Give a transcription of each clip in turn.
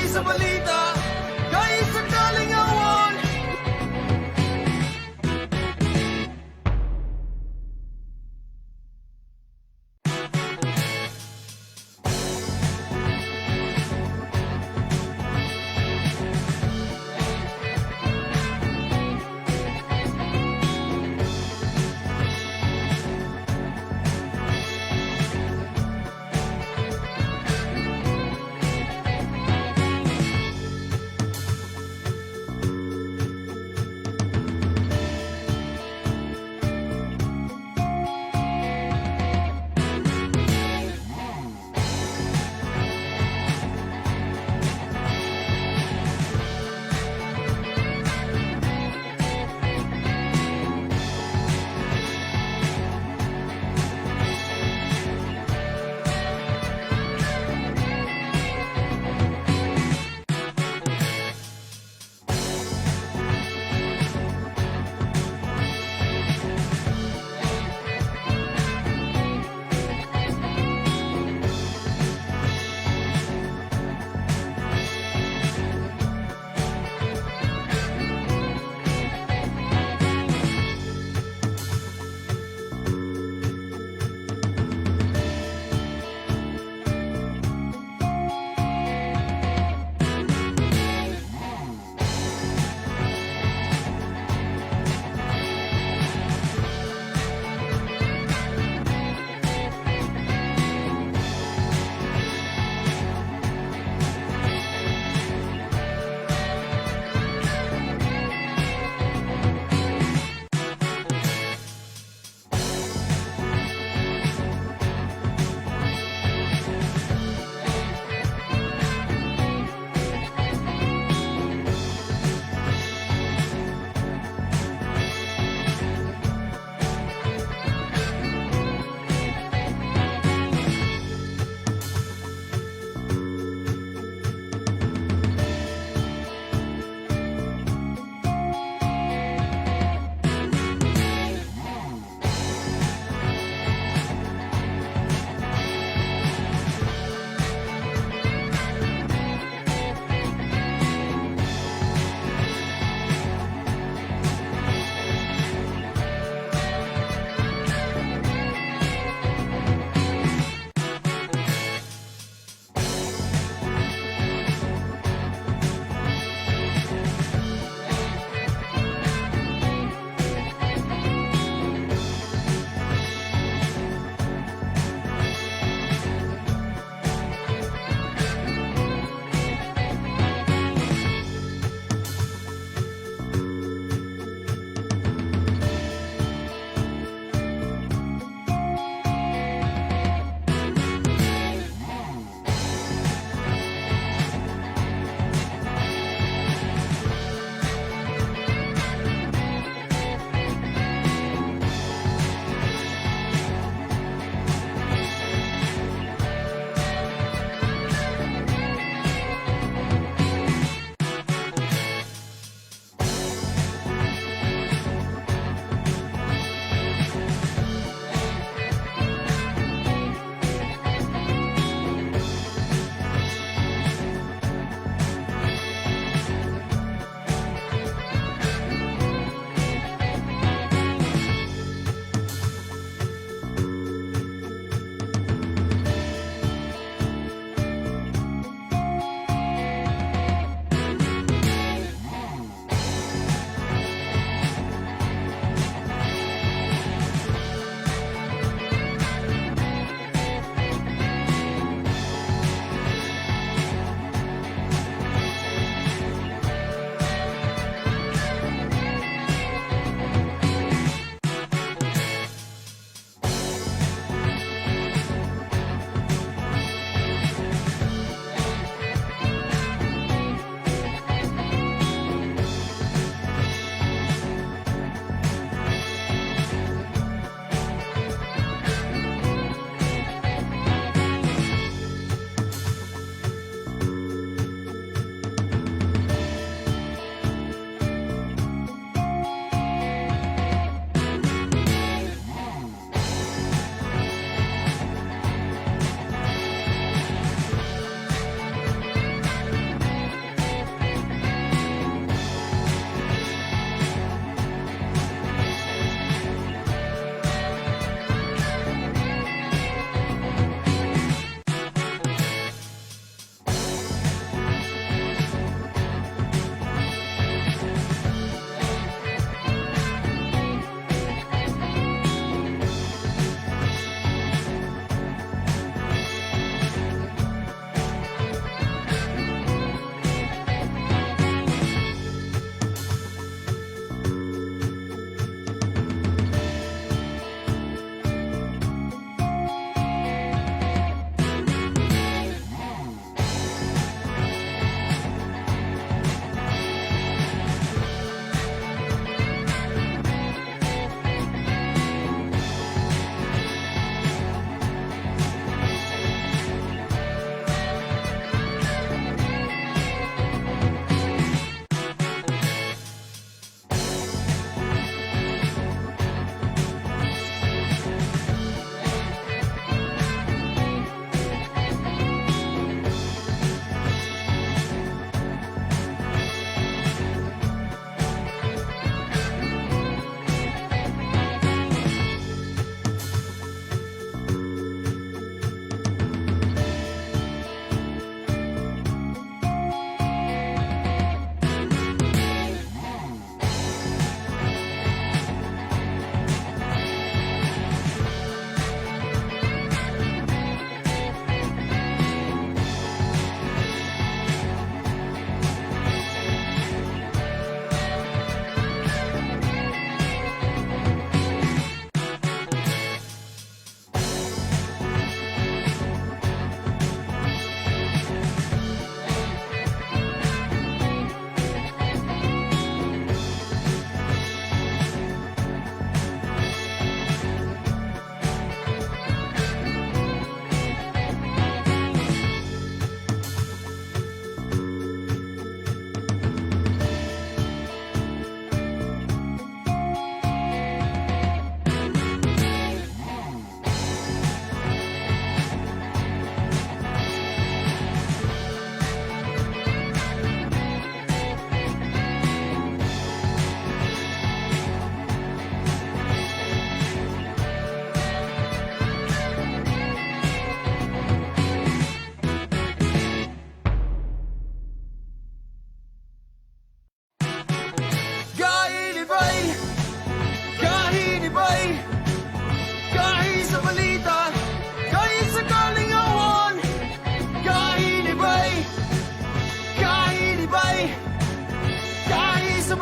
sa balita, kahit sakaling awan.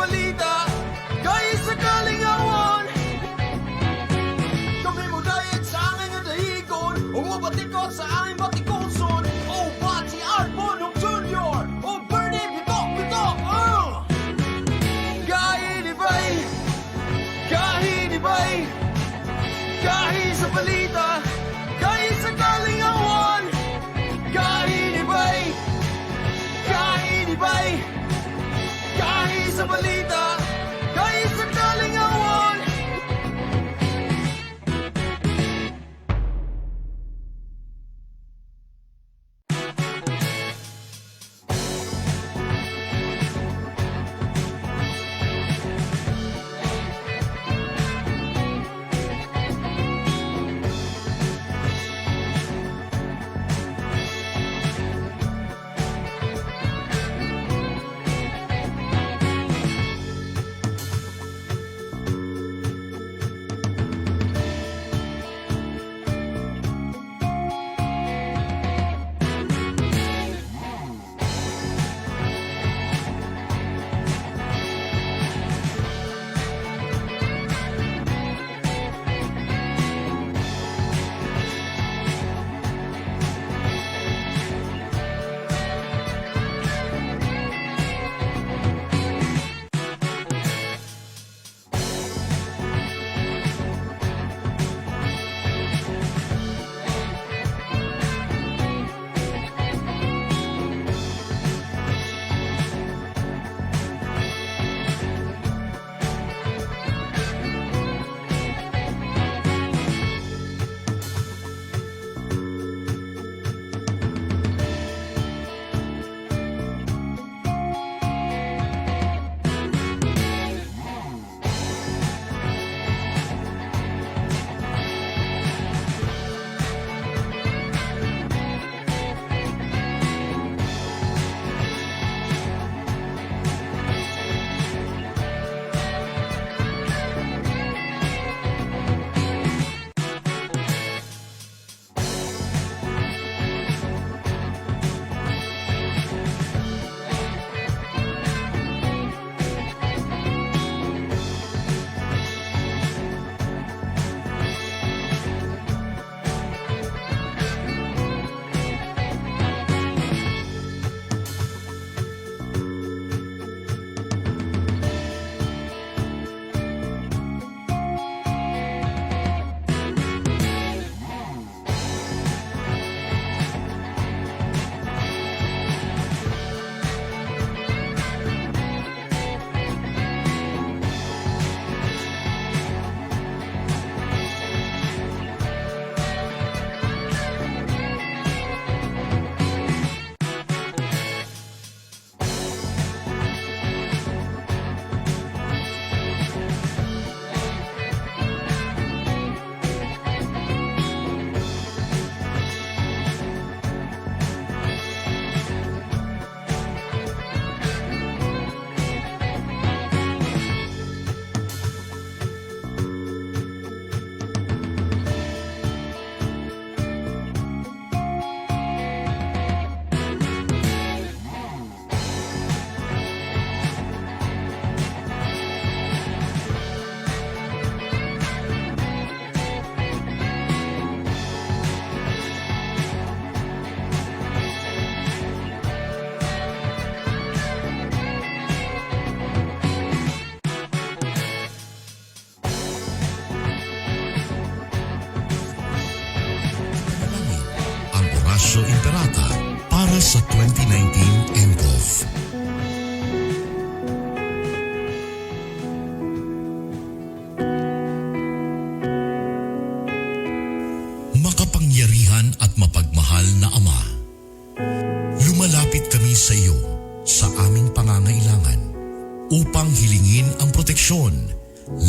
balita, kahit sa kalingawan. Kami mo dahil sa aming nadahigon, umabatikot sa aming batikoson. O Bati Arbonong Jr. O Bernie Bitok, Kahit iba'y, kahit sa balita, kahit sa kalingawan. Kahit iba'y, kahit sa balita, kahit sa kalingawan. Ignacio Imperata para sa 2019 NCOF. Makapangyarihan at mapagmahal na Ama, lumalapit kami sa iyo sa aming pangangailangan upang hilingin ang proteksyon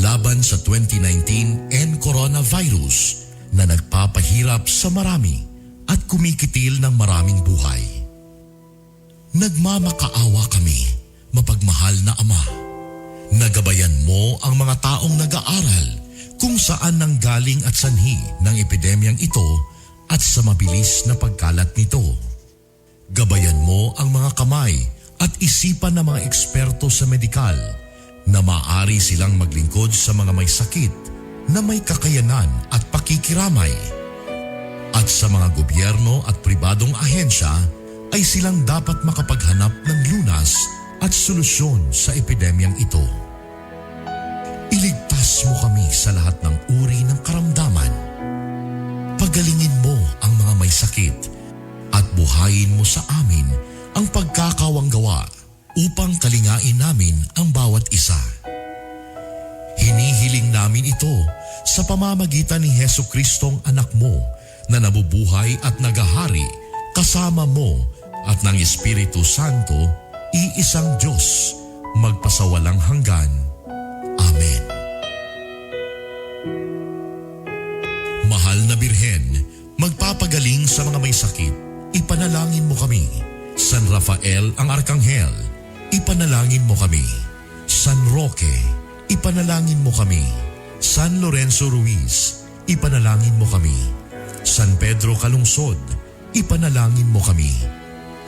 laban sa 2019 and coronavirus na nagpapahirap sa marami at kumikitil ng maraming buhay. Nagmamakaawa kami, mapagmahal na Ama. Nagabayan mo ang mga taong nag-aaral kung saan nanggaling at sanhi ng epidemyang ito at sa mabilis na pagkalat nito. Gabayan mo ang mga kamay at isipan ng mga eksperto sa medikal na maaari silang maglingkod sa mga may sakit na may kakayanan at pakikiramay. At sa mga gobyerno at pribadong ahensya ay silang dapat makapaghanap ng lunas at solusyon sa epidemyang ito. Iligtas mo kami sa lahat ng uri ng karamdaman. Pagalingin mo ang mga may sakit at buhayin mo sa amin ang pagkakawanggawa upang kalingain namin ang bawat isa. Hinihiling namin ito sa pamamagitan ni Jesucristong anak mo na nabubuhay at nagahari kasama mo at ng Espiritu Santo, iisang Diyos, magpasawalang hanggan. Amen. Mahal na Birhen, magpapagaling sa mga may sakit, ipanalangin mo kami. San Rafael ang Arkanghel, ipanalangin mo kami. San Roque, ipanalangin mo kami. San Lorenzo Ruiz, ipanalangin mo kami. San Pedro Calungsod, ipanalangin mo kami.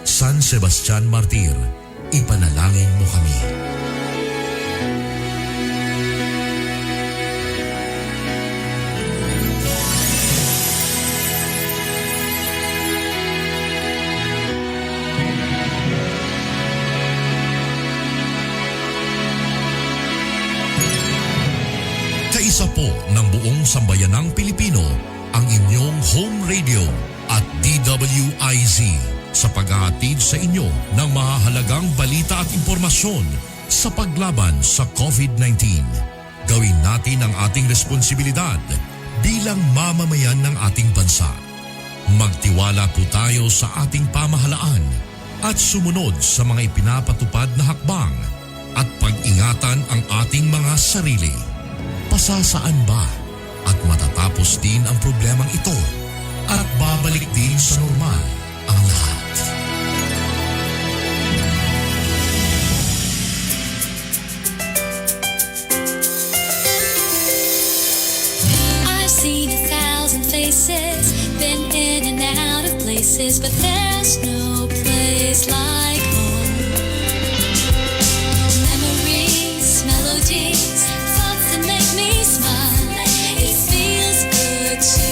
San Sebastian Martir, ipanalangin mo kami. Kaisa po ng buong sambayanang Pilipino ang inyong home radio at DWIZ sa paghahatid sa inyo ng mahahalagang balita at impormasyon sa paglaban sa COVID-19. Gawin natin ang ating responsibilidad bilang mamamayan ng ating bansa. Magtiwala po tayo sa ating pamahalaan at sumunod sa mga ipinapatupad na hakbang at pag-ingatan ang ating mga sarili. Pasasaan ba at matatapos din ang problemang ito at babalik din sa normal ang lahat. I've seen 1,000 faces, been in and out of places, but there's no place like home. Memories, melodies, thoughts that make me smile. It feels good to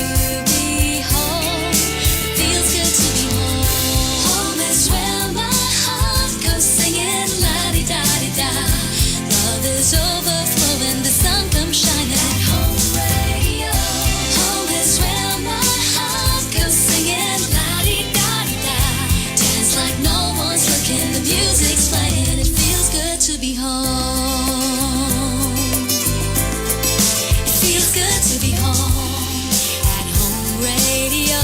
be home. It feels good to be home. Home is where my heart goes singing la-di-da-di-da. Love is overflowing, the sun comes shining. Home radio. Home is where my heart goes singing la-di-da-di-da. Dance like no one's looking, the music's playing. It feels good to be home. It feels good to be home at Home Radio.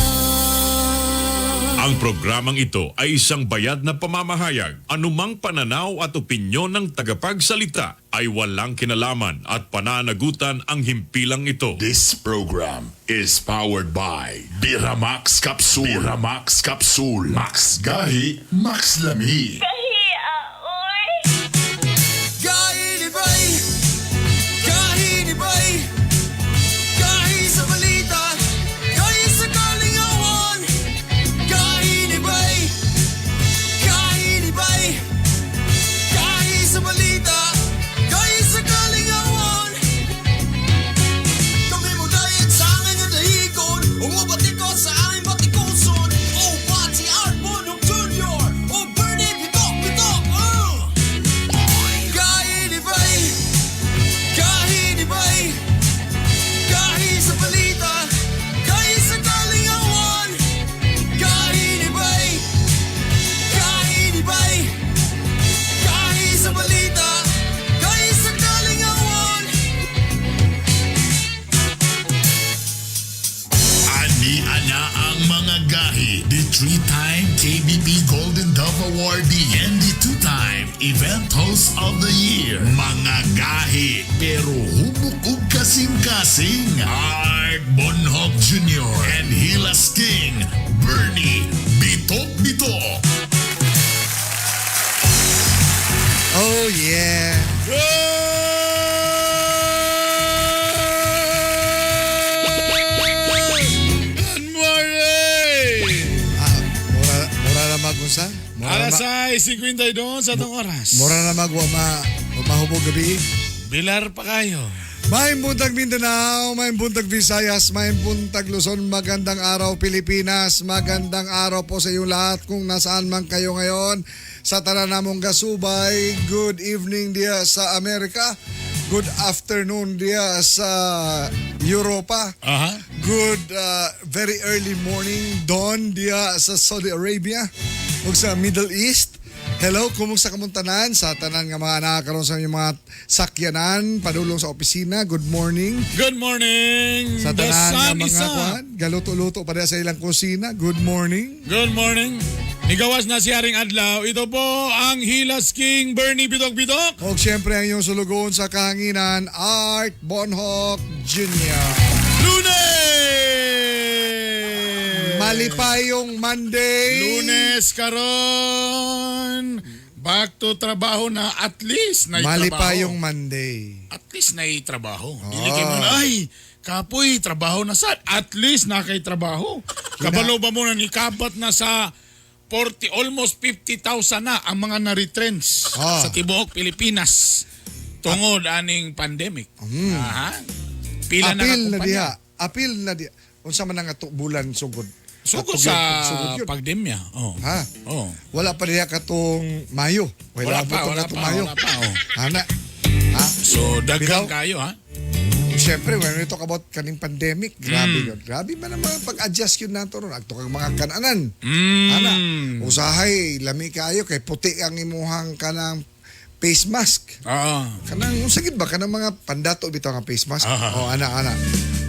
Ang programang ito ay isang bayad na pamamahayag. Anumang pananaw at opinyon ng tagapagsalita ay walang kinalaman at pananagutan ang himpilang ito. This program is powered by Biramax Capsule. Biramax Capsule. Max Gahi, Max Lami. Kahinibay, kahinibay, kahi sa balita, kahi sa kalingawan. Kahinibay, kahinibay, kahi sa balita, kahi sa kalingawan. Kami mo dahil sa aking nadahigon, umabatikot sa aming batikuson. Oh, Bati Arbonong Jr. Oh, Bernie Pitok, Pitok, Kahinibay, kahinibay, kahi sa balita, kahi sa kalingawan. Kahinibay, kahinibay, kahi sa balita, kahi sa kalingawan. Ani-ana ang mga gahi. The 3-time KBP Golden Dove Awardee and the 2-time Event Host of the Year. Mga gahi, pero humukog kasing-kasing. Art Bonhoff Jr. and Hilas King, Bernie Bitok-Bitok. Oh yeah. Good morning! Mura na magunsa? Alas 6:52 sa itong oras. Mura na magwa mahubog gabi. Bilar pa kayo. May buntag Mindanao, may buntag Visayas, may buntag Luzon. Magandang araw Pilipinas, magandang araw po sa iyong lahat kung nasaan man kayo ngayon. Sa tanan namong gasubay, good evening dia sa Amerika. Good afternoon dia sa Europa. Aha. Good very early morning dawn dia sa Saudi Arabia ug sa Middle East. Hello, kumusta kamuntanan sa tanan nga mga nakakaroon sa inyong mga sakyanan, padulong sa opisina. Good morning. Good morning. Sa The tanan nga sun mga is up. kuan, galuto-luto pa rin sa ilang kusina. Good morning. Good morning. Nigawas na si Haring Adlaw. Ito po ang Hilas King Bernie Bitok-Bitok. O siyempre ang iyong sulugon sa kahanginan, Art Bonhoc Jr. Lunes! Malipayong Monday. Lunes karon. Back to trabaho na at least na Malipayong Monday. At least na trabaho. Dili kay mo na, ay, kapoy, trabaho na sad. At least na kay trabaho. Kabalo ba mo na nikabat na sa 40, almost 50,000 na ang mga na-retrench sa tibuok Pilipinas tungod aning pandemic. Aha. Pila na Apil na kumpanya. diha. Apil na diha. Unsa man nga bulan sugod. Sugod Atog yun, sa yun. pandemya. Oh. Ha? Oh. Wala pa diha katong Mayo. Wala pa, wala pa, Mayo. wala pa. Oh. Ana. Ha? So, daghang Bitaw? kayo, ha? Siyempre, when we talk about kaning pandemic, grabe yun. Grabe man naman pag-adjust yun nato ron. Agto kang mga kananan. Ana. Usahay, lami kayo kay puti ang imuhang kanang face mask. Oo. Kanang usagid ba kanang mga pandato bitaw nga face mask? Ah. Oh, ana.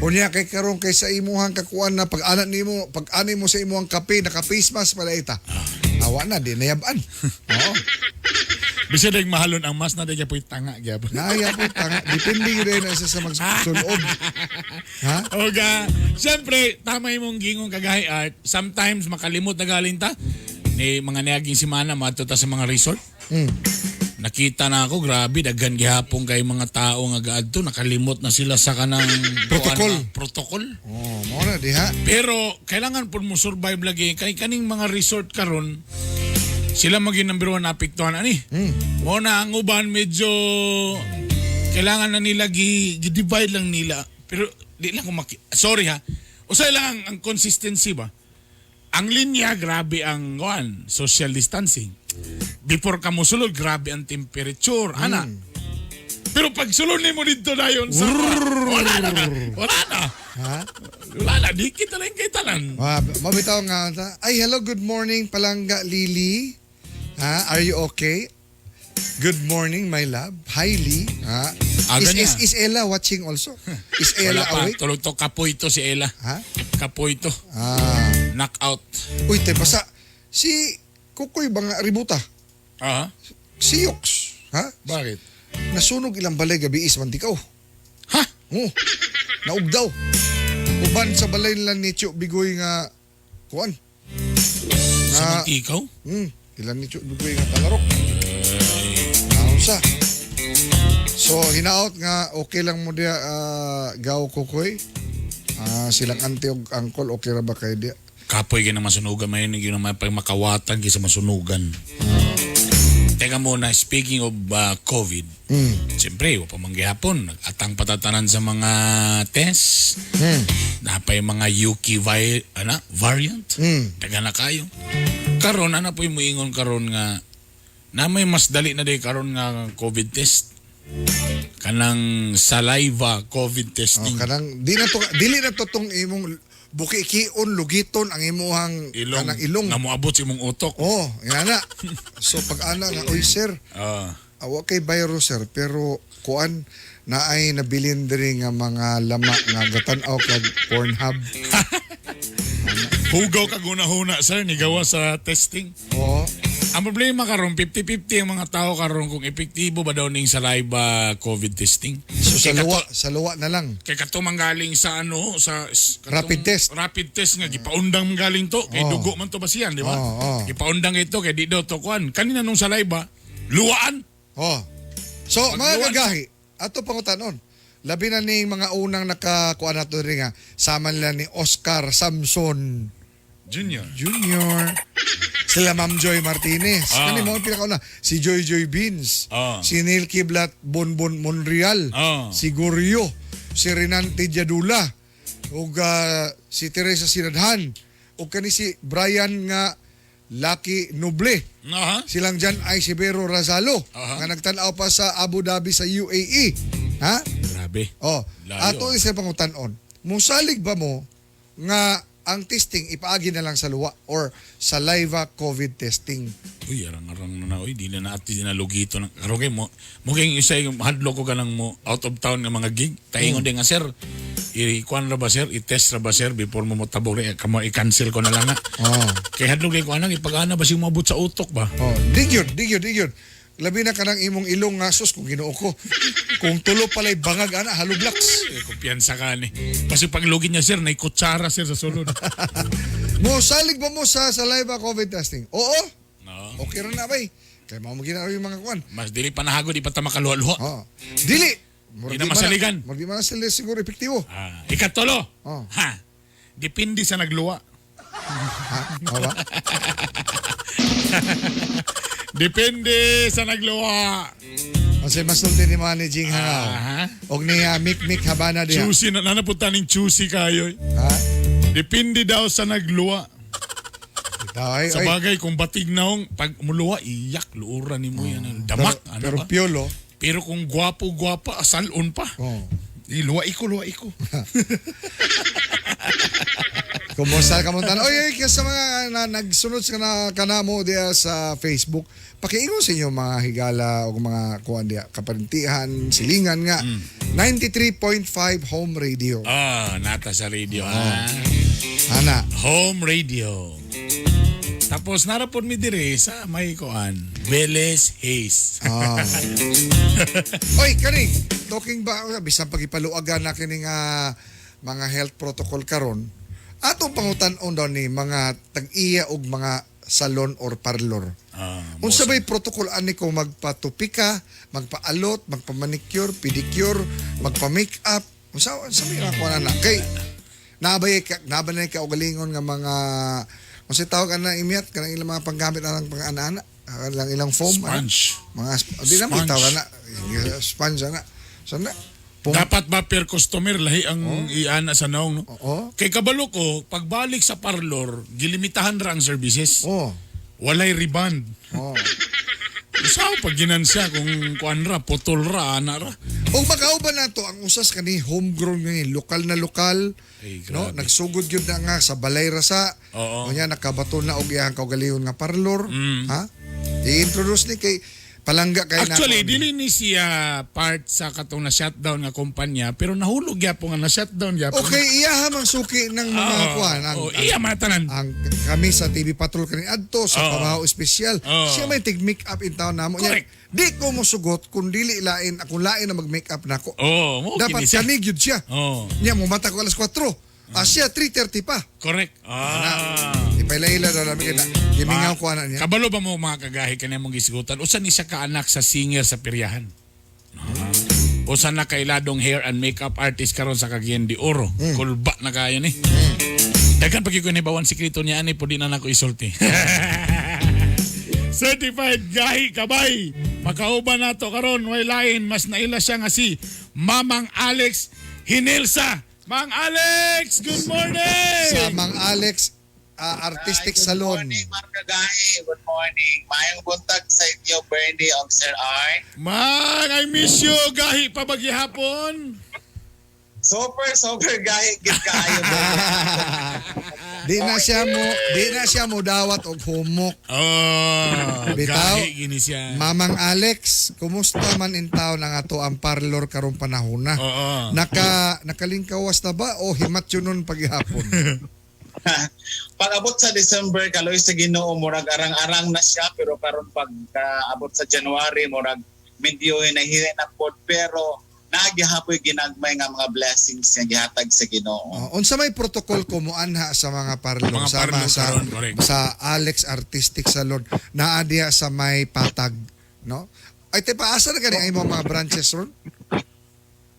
Unya kay karon kay sa imuhang kakuan na pag-anak nimo, pag-ani mo sa imuhang kape naka face mask pala ita. Awa na di nayaban. Oo. Bisa dag mahalon ang mas na day po'y tanga gyapon. Naaya po tanga. Depende rin na sa magsulob. Ha? Oga, siyempre, tama yung mong gingong kagahi Art. Sometimes makalimot na galing ta. Ni mga niyaging simana, mato ta sa mga resort. Nakita na ako, grabe, daghan gihapon kay mga tao nga gaadto, nakalimot na sila sa kanang protocol. Oh, mo na di ha. Pero kailangan po mo survive lagi kay kaning mga resort karon. Sila maging number 1 apektuhan ani. Mo na ang uban medyo kailangan na nila gi-divide lang nila. Pero di lang ko sorry ha. Usay lang ang consistency ba. Ang linya grabe ang social distancing. Before ka mo sulod, grabe ang temperature. Ana. Pero pag sulod mo dito na yun, sa wala na. Wala na. Ha? Wala na. Di kita lang kay tanan. Mabitaw nga ta. Ay, hello, good morning, Palangga Lily. Ha? Are you okay? Good morning, my love. Hi, Lee. Ha? Aga niya. Is Ella watching also? Is Ella Wala pa. awake? Tulog to. Kapoy to si Ella. Ha? Kapoy to. Knockout. Uy, te, basta. Si Kukoy ba nga ributa? Aha. Si Yox. Ha? Bakit? Nasunog ilang balay gabi is mantikaw. Ha? Oh, naugdaw. Uban sa balay nila ni Chio Bigoy nga kuan. Sa Mantikaw? Ilan ni Chio Bigoy nga talarok. Naunsa. So, hinaot nga okay lang mo dia gaw Kukoy. Silang auntie og uncle okay ra ba kay dia? Kapoy ka na masunugan. May yun naman pag makawatan ka sa masunugan. Teka muna, speaking of COVID, siyempre, pa manggihapon, nag-atang patatanan sa mga test. Napay mga UK variant. Teka na kayo. Karon, po yung muingon karon nga, na may mas dali na day karon nga COVID test. Kanang saliva COVID testing. Kanang dili na to tong imong bukikion lugiton ang imuhang kanang ilong. Na moabot sa imong utok. Oh, yan na. So pag ana nga, oy sir, awa kay virus sir, pero kuan na ay nabilin diri nga mga lama nga gatan-aw kag Pornhub. Hugaw ka guna-huna sir, nigawa sa testing. Oo. Ang problema karon 50-50 ang mga tao karon kung epektibo ba daw ning saliva COVID testing. So sa luwa na lang. Kay katumang galing sa Rapid test. Rapid test nga gipaundang galing to kay dugo man to basiyan, di ba? Gipaundang ito kay di daw to kuan. Kanina nung saliva, luwaan. Oh. So mga Pagluwan- gagahi, ato pangutanon. Labi na ning mga unang nakakuan nato rin nga sama nila ni Oscar Samson Junior. Junior. Sila Ma'am Joy Martinez. Kani mo ang pinakauna. Si Joy Joy Beans. Si Neil Kiblat Bonbon Monreal. Si Goryo. Si Renan Tejadula. Ug si Teresa Sinadhan. Ug kani si Brian nga Lucky Noble. Silang dyan ay si Vero Razalo. Nga nagtanaw pa sa Abu Dhabi sa UAE. Ha? Grabe. Layo. Ato isa pangutan-on. Musalig ba mo nga ang testing ipaagi na lang sa luwa or sa live COVID testing? Uy, arang-arang na uy, di na natin dinalugito ng karugay mo. Mukhang isa yung hadlo ko ka lang mo out of town ng mga gig. Taingon din nga, sir. I-kuan ra ba, sir? I-test ra ba, sir? Before mo motabog rin. Kamo, i-cancel ko na lang na. Kaya hadlo kayo ko anang ipag-ana ba siyang mabut sa utok ba? Digyod. Labi na ka ng imong ilong nga sus kung ginoo ko. Kung tulo pala'y bangag ana, halublaks. Kumpiyansa ka ni. Kasi paglugin niya, sir, na kutsara, sir, sa sulod. Salig ba mo sa live COVID testing? Oo. No. Okay rin na ba eh. Kaya mga magina yung mga kuan. Mas dili panahago, di pa tamakalwa-luha. Dili. Di na masaligan. Di man na sila siguro epektibo. Ikatolo. Ha. Depende sa nagluwa. Ba? Depende sa nagluwa. Kasi mas nulti ni mga ni Jing Hangaw. Og ni Mik Habana diha. Choosy na napunta ning choosy kayo. Depende daw sa nagluwa. Sa bagay, kung batig naong pag muluwa, iyak, luuran ni mo yan. Damak, pero ba? piolo. Pero kung gwapo-gwapa, asalon pa. Luwa iko. Kumusta ka mo tanan? Oy, sa mga nagsunod sa kanamo diya sa Facebook, pakiingon sa inyo mga higala o mga kuan diya, kaparintihan, silingan nga. 93.5 Home Radio. Nata sa radio. Ana. Home radio. Tapos narapon mi dire sa may kuan, Veles Hayes. Oy, kani, talking ba, bisan pagipaluagan na kini nga mga health protocol karon, atong pangutan-on daw ni mga tag-iya og mga salon or parlor. Unsa bay protocol ani ko magpatupi ka, magpaalot, magpamanicure, pedicure, magpa-makeup. Unsa may kuan na kay nabay ka og galingon nga mga unsa tawag ana imyat kanang ilang mga panggamit anang pang-ana lang ilang foam Sponge. mga di na mo tawag na sponge na. Sana dapat ba per customer lahi ang iana sa naong, no? Kay kabalo ko, pagbalik sa parlor, gilimitahan ra ang services. Walay rebound. Isaw pag ginansya kung kuan ra, putol ra, ana ra. O makauban na to ang usas kani homegrown ngayon, lokal na lokal. No, nagsugod yun na nga sa balay rasa. Nya nakabato na og iyang kaugalihon nga parlor. Ha? I-introduce ni kay palangga kay actually, dili ni siya part sa katong na-shutdown nga kumpanya, pero nahulog gyapon nga na-shutdown gyapon. Okay, iya man suki ng mga kuan. Iya matanan. Ang kami sa TV Patrol kani adto sa Pamahaw Espesyal. Siya may tig-make up in town namo. Di ko mo sugot kung dili lain, akong lain na mag-make up nako. Dapat kani gyud siya. Nya mo mata ko alas 4. Siya 3:30 pa. Correct. Ipailaila daw namin kita. Gimingaw ko anak niya. Kabalo ba mo mga kagahi kanya mong gisgutan? Usan ni siya kaanak sa singer sa piryahan? Usan na kailadong hair and makeup artist karon sa Cagayan de Oro. Kulba na kayo ni. Daghan pag ni bawang sikreto niya ani pudi na nako isulti. Certified gahi kabay. Makauban nato karon way lain mas naila siya nga si Mamang Alex Hinelsa. Mang Alex, good morning! Sa Mang Alex Artistic Salon. Good morning, mga kagahi. Good morning. Mayang buntag sa inyo, Bernie og Sir Arn. Mang, I miss you. Gahi pa hapon. Super gahi. Gid kaayo. Di na siya mo dawat og humok. Bitaw. Gahi gini siya. Mamang Alex, kumusta man in town ang ato ang parlor karong panahon na? Nakalingkawas na ba o himat yun nun paghihapon? Pag-abot sa December, kaloy sa Ginoo, murag arang-arang na siya, pero karon pag abot sa January, murag medyo nahihin na pod, pero nagihapoy ginagmay nga mga blessings nga gihatag sa Ginoo. Unsa may protocol ko mo anha sa mga parlor Mga sama parlor karon, correct. sa Alex Artistic Salon naa diha sa may patag, no? Ay te paasa na gani ay mga branches ron?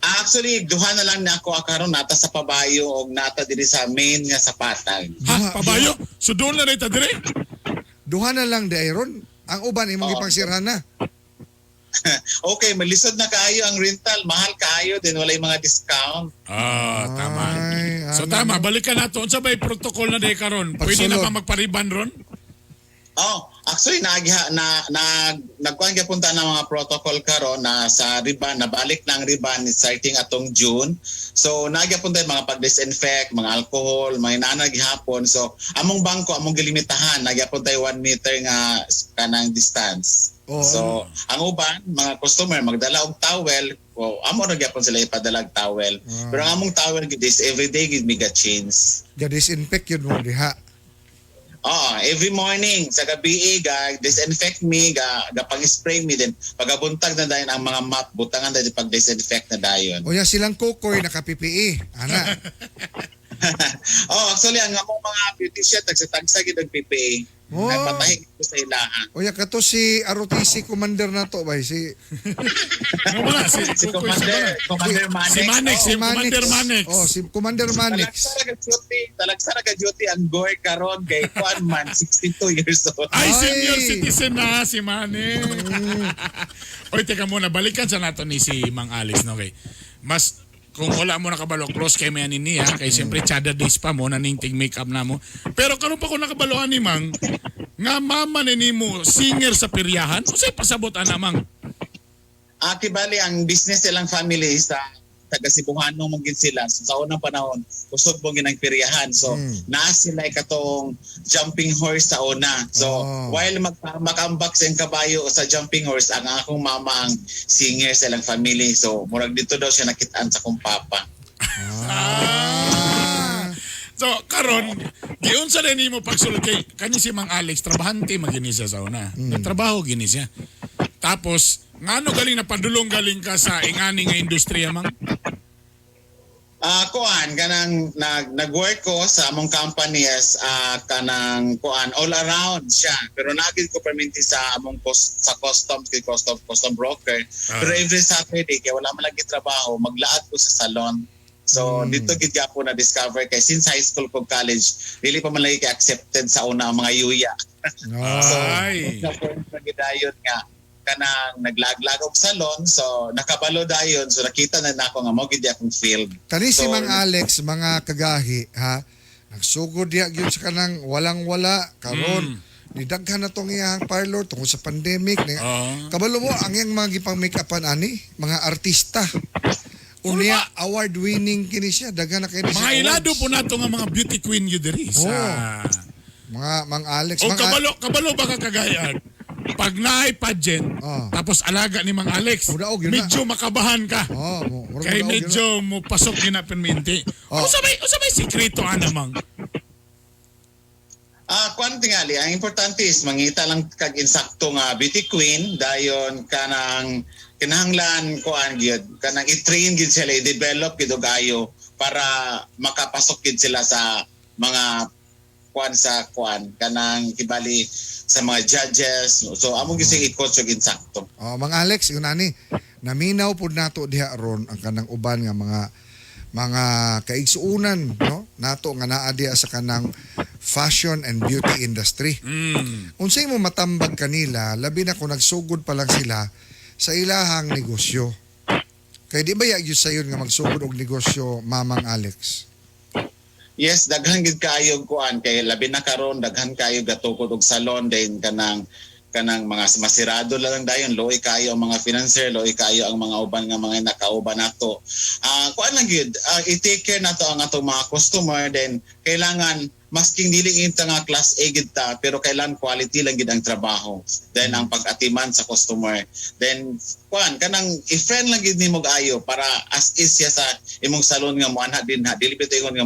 Actually, duha na lang na ako karon nata sa Pabayo og nata diri sa main nga sa Patag. Ha, pabayo? So doon na rin ta dire? Duha na lang di ron. Ang uban imong gipangsirhan na. Okay, malisod na kaayo ang rental, mahal kaayo din walay mga discount. Tama. Ay, So ano tama, mo? balikan nato. Unsa bay protocol na day karon? Pwede na Pagsulod. ba magpariban ron? Oh, actually nagkuhan gyapon ta ng mga protocol karon na sa riban, nabalik na ang riban starting atong June. So nagyapon tayo mga pag-disinfect, mga alcohol, mga inanag gihapon. So among bangko among gilimitahan, nagyapon tayo 1 meter nga kanang distance. Oo. So ang uban, mga customer magdala og towel, amo ra gyapon sila ipadala og towel. Pero ang among towel gid is everyday gid mi ga-change. Ga-disinfect yun mo diha. Every morning sa gabi disinfect me, pang-spray me din. Pagabuntag na dayon ang mga map, butangan na pag disinfect na dayon. O yan silang kukoy naka-PPE. Ana. Actually ang among mga beautician tagsa-tagsa gid og PPE. Oh. Ay patahig ko sa ilahan. O yan kato si ROTC commander na to ba? Si Mo ba si Si Kukoy Commander Manex. Si Manex, si Manix. Commander Manex. Oh, si Commander Manix. Talagsara ka duty ang goy karon kay kuan man 62 years old. Ay, Ay. senior citizen na si Manex. Oy, teka muna, balikan sa nato ni si Mang Alex, no? Okay. Mas kung wala mo nakabalo, close kay Mayanin niya, kay siyempre Chada days pa mo, naninting makeup na mo. Pero karon pa ko nakabaloan ni Mang, nga mama ni mo, singer sa piryahan, o sa'y pasabot anamang. Kibali ang business silang family sa taga Cebuano mong gid sila. So, sa unang panahon, kusog mo ginang piryahan. So, naa sila katong jumping horse sa una. So, while makambak sa kabayo sa jumping horse, ang akong mama ang singer sa ilang family. So, murag dito daw siya nakitaan sa kong papa. So, karon, giun sa rin mo pagsulod kay kani si Mang Alex, trabahante magini siya sa una. Trabaho gini siya. Tapos, ngano galing na padulong galing ka sa ingani nga industriya, Mang? Kuan kanang nag-work ko sa among company as kanang kuan all around siya, pero nagid ko perminti sa among sa customs custom broker. Pero every Saturday kay wala man lagi trabaho, maglaad ko sa salon. So dito gid gyapon na discover kay since high school ko college dili pa man lagi kay accepted sa una ang mga yuya. So Ay. nagidayon nga kanang naglaglag og salon, so nakabalo dayon, so nakita na nako nga mo gid akong field. Kani si So, Mang Alex, mga kagahi, ha? Nagsugod diya gyud sa kanang walang-wala karon. Nidaghan na tong iyang parlor tungkol sa pandemic. Kabalo mo, ang iyang mga gipang make-upan ani, mga artista. Unya, award-winning kini siya. Daghan na kini siya. Mga ilado awards. po nato nga mga beauty queen yun diri sa... Mga Mang Alex. O Mang kabalo ba kakagayan? Pag naay pageant, tapos alaga ni Mang Alex, Mudaog yun na. medyo makabahan ka. murag Kay mudaog yun medyo mo pasok yun na perminti. O sabay sikreto anamang. Kuan tingali, ang importante is mangita lang kag insakto nga beauty queen dayon kanang kinahanglan kuan gyud kanang i-train gyud sila, i-develop gyud og ayo para makapasok gyud sila sa mga kuan kanang kibali sa mga judges. So amo gyud sing i-coach og insakto. Mang Alex, yun ani, naminaw po nato diha ron ang kanang uban nga mga kaigsuunan, no? Nato nga naa diha sa kanang fashion and beauty industry. Unsay mo matambag kanila, labi na kung nagsugod pa lang sila sa ilahang negosyo. Kay di ba yun sayon nga magsugod og negosyo, Mamang Alex? Yes, daghan gid kayo kuan kay labi na karon daghan kayo gatukod og salon din kanang mga masirado lang dayon, loy kayo ang mga financier, loy kayo ang mga uban nga mga nakauban nato. Kuan lang gid, i-take care nato ang atong mga customer, then kailangan masking dili inta nga class A gid ta, pero kailangan quality lang gid ang trabaho. Then ang pag-atiman sa customer. Then kuan kanang i-friend lang gid nimo ayo para as is siya sa imong salon nga moanha din ha. Dili bitingon nga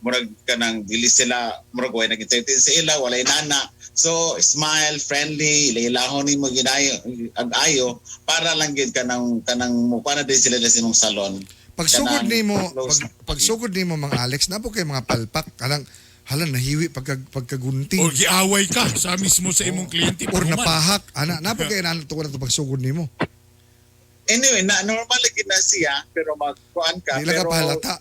murag kanang dili sila murag way nag-entertain sa ila, walay nana. So smile, friendly, ilahon nimo ginayo ag-ayo para lang gid kanang mo para din sila sa imong salon. Pagsugod nimo, close. pagsugod nimo Mang Alex, napo kay mga palpak kanang hala nahiwi pagkagunting O giaway ka sa mismo sa imong kliyente. or napahak ana napo kay nalo to pagsugod nimo. Anyway, normal lagi na siya pero magkuan ka Di lang ka pero pahalata.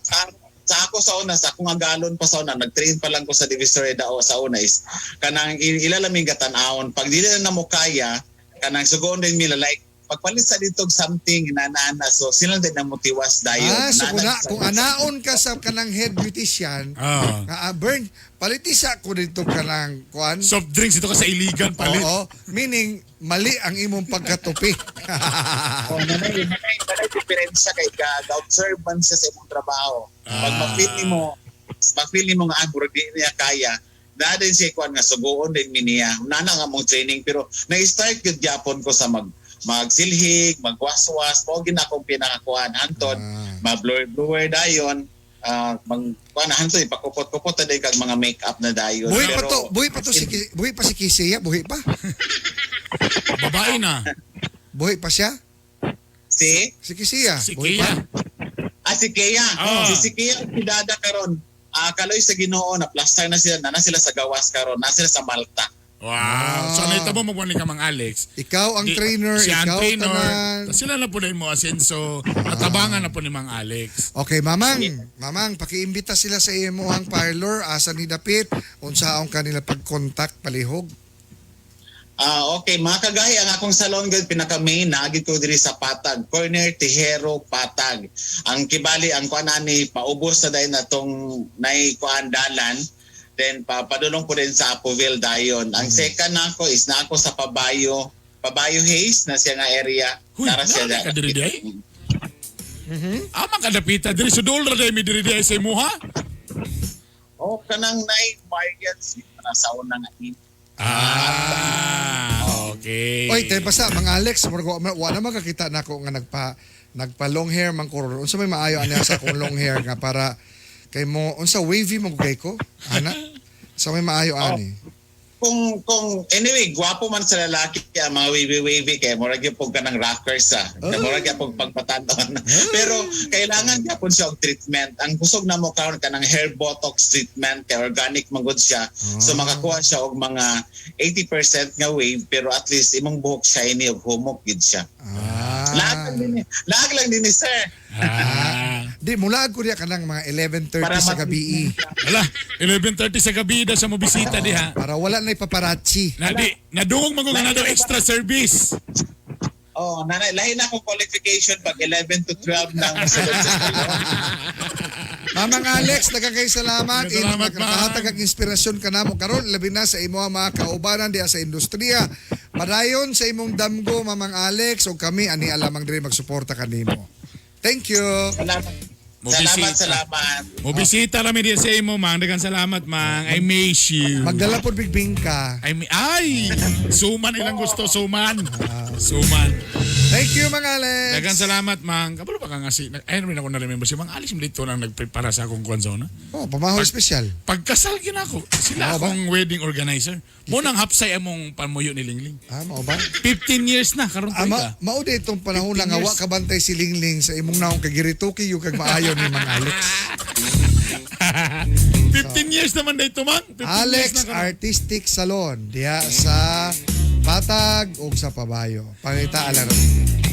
sa sa ako sa una, sa akong agalon pa sa una, nag-train pa lang ko sa Divisoria Dao sa una is kanang ilalaming gatan-aon. Pag dili na mo kaya, kanang sugon din nila like pagpalit sa dito something inanana so sila din na motiwas dayon. So kung anaon ka sa kanang head beautician, Bern, palitisa ko dito kanang kuan. Soft drinks ito ka sa iligan palit. Oo, meaning mali ang imong pagkatupi. Nanay diferensya kay ga-observe man siya sa imong trabaho. Pag ma-feel mo nga murag di niya kaya, dadin siya kuan nga sugoon din niya. Nana nga mong training pero na-start gyud gyapon ko sa magsilhig, magwaswas, mo gina akong pinakakuan hanton, ma-blower dayon, kuan hanton ipakupot-kupot na kag mga makeup na dayon. Buhi pa si Kisiya, buhi pa. Babae na. Buhi pa siya? Si Kisiya. Si buhi Kia. pa. Si Kia. Si Kia pidada karon. Kaloy sa Ginoo na plaster na sila sa gawas karon, na sila sa Malta. Wow. So naitabo mo ni ka Mang Alex. Ikaw ang trainer, siya ang ikaw trainer. tanan. Sila na po din mo asenso. Natabangan na po ni Mang Alex. Okay, mamang, pakiimbita sila sa imo ang parlor, asa ni dapit, unsa ang kanila pag-contact palihog. Okay, mga kagahi, ang akong salon gud pinaka-main na agad ko diri sa Patag, Corner Tijero Patag. Ang kibali ang kuan ani paubos na dayon natong nay kuan dalan. Then padulong po din sa Apoville dayon. Ang second nako is na ako sa Pabayo Hayes na siya nga area. Huy, Tara siya ka diri day? Amang kadapita diri sudol ra day mi diri day sa imuha. Kanang nay Marians na sa una nga Okay. Oy, tayo basta, mga Alex, wala makakita na ako nga nagpa long hair man ko. Unsa may maayo ana sa akong long hair nga para kay mo unsa wavy mo gay ko? Ana. Sa may maayo ani. Kung anyway, gwapo man sa lalaki ang mga wavy kay murag gyud pug kanang rockers murag gyud pug pagpatanon. Pero kailangan gyapon siya og treatment. Ang kusog na mo karon kanang hair botox treatment kay organic man gud siya. So makakuha siya og mga 80% nga wave pero at least imong buhok shiny og humok gid siya. Lag lang din ni sir. Di mula ko diya kanang mga 11:30 sa gabi. Ala, 11:30 sa gabi da sa mo bisita diha. Para wala na paparazzi. Nadungog man ko nga na daw extra service. Nanay, lahi na akong qualification pag 11 to 12 nang masulod sa salon. Mamang Alex, daghang kay salamat. Salamat, Nakahatag ang inspirasyon ka namo karon labi na sa imo mga kaubanan diha sa industriya. Padayon sa imong damgo, Mamang Alex, o kami ani alamang diri magsuporta kanimo. Thank you. Salamat. Mobisita rami diya sa imo, Mang. Daghang salamat, Mang. I miss you. Magdala pod bigbing ka. Ay! Suman ilang gusto, suman. Suman. Thank you, Mang Alex. Daghang salamat, Mang. Kapalo pa ka nga si... Ayun rin ako na-remember si Mang Alex dito nang nagprepara sa akong kwanzona. Pamahoy special. Pagkasal gina ako, sila akong wedding organizer. Munang hapsay among pamuyo ni Lingling. Mao ba? 15 years na, karon pa ka. Mao di itong panahon na 15 nga years. wa ka bantay si Lingling sa imong naong kagirituki yung kag maayo ni Mang Alex. 15 years naman dito, Mang. 15 years Alex na karon. Artistic Salon diya sa Patag ug sa Pabayo. Pangita alaro.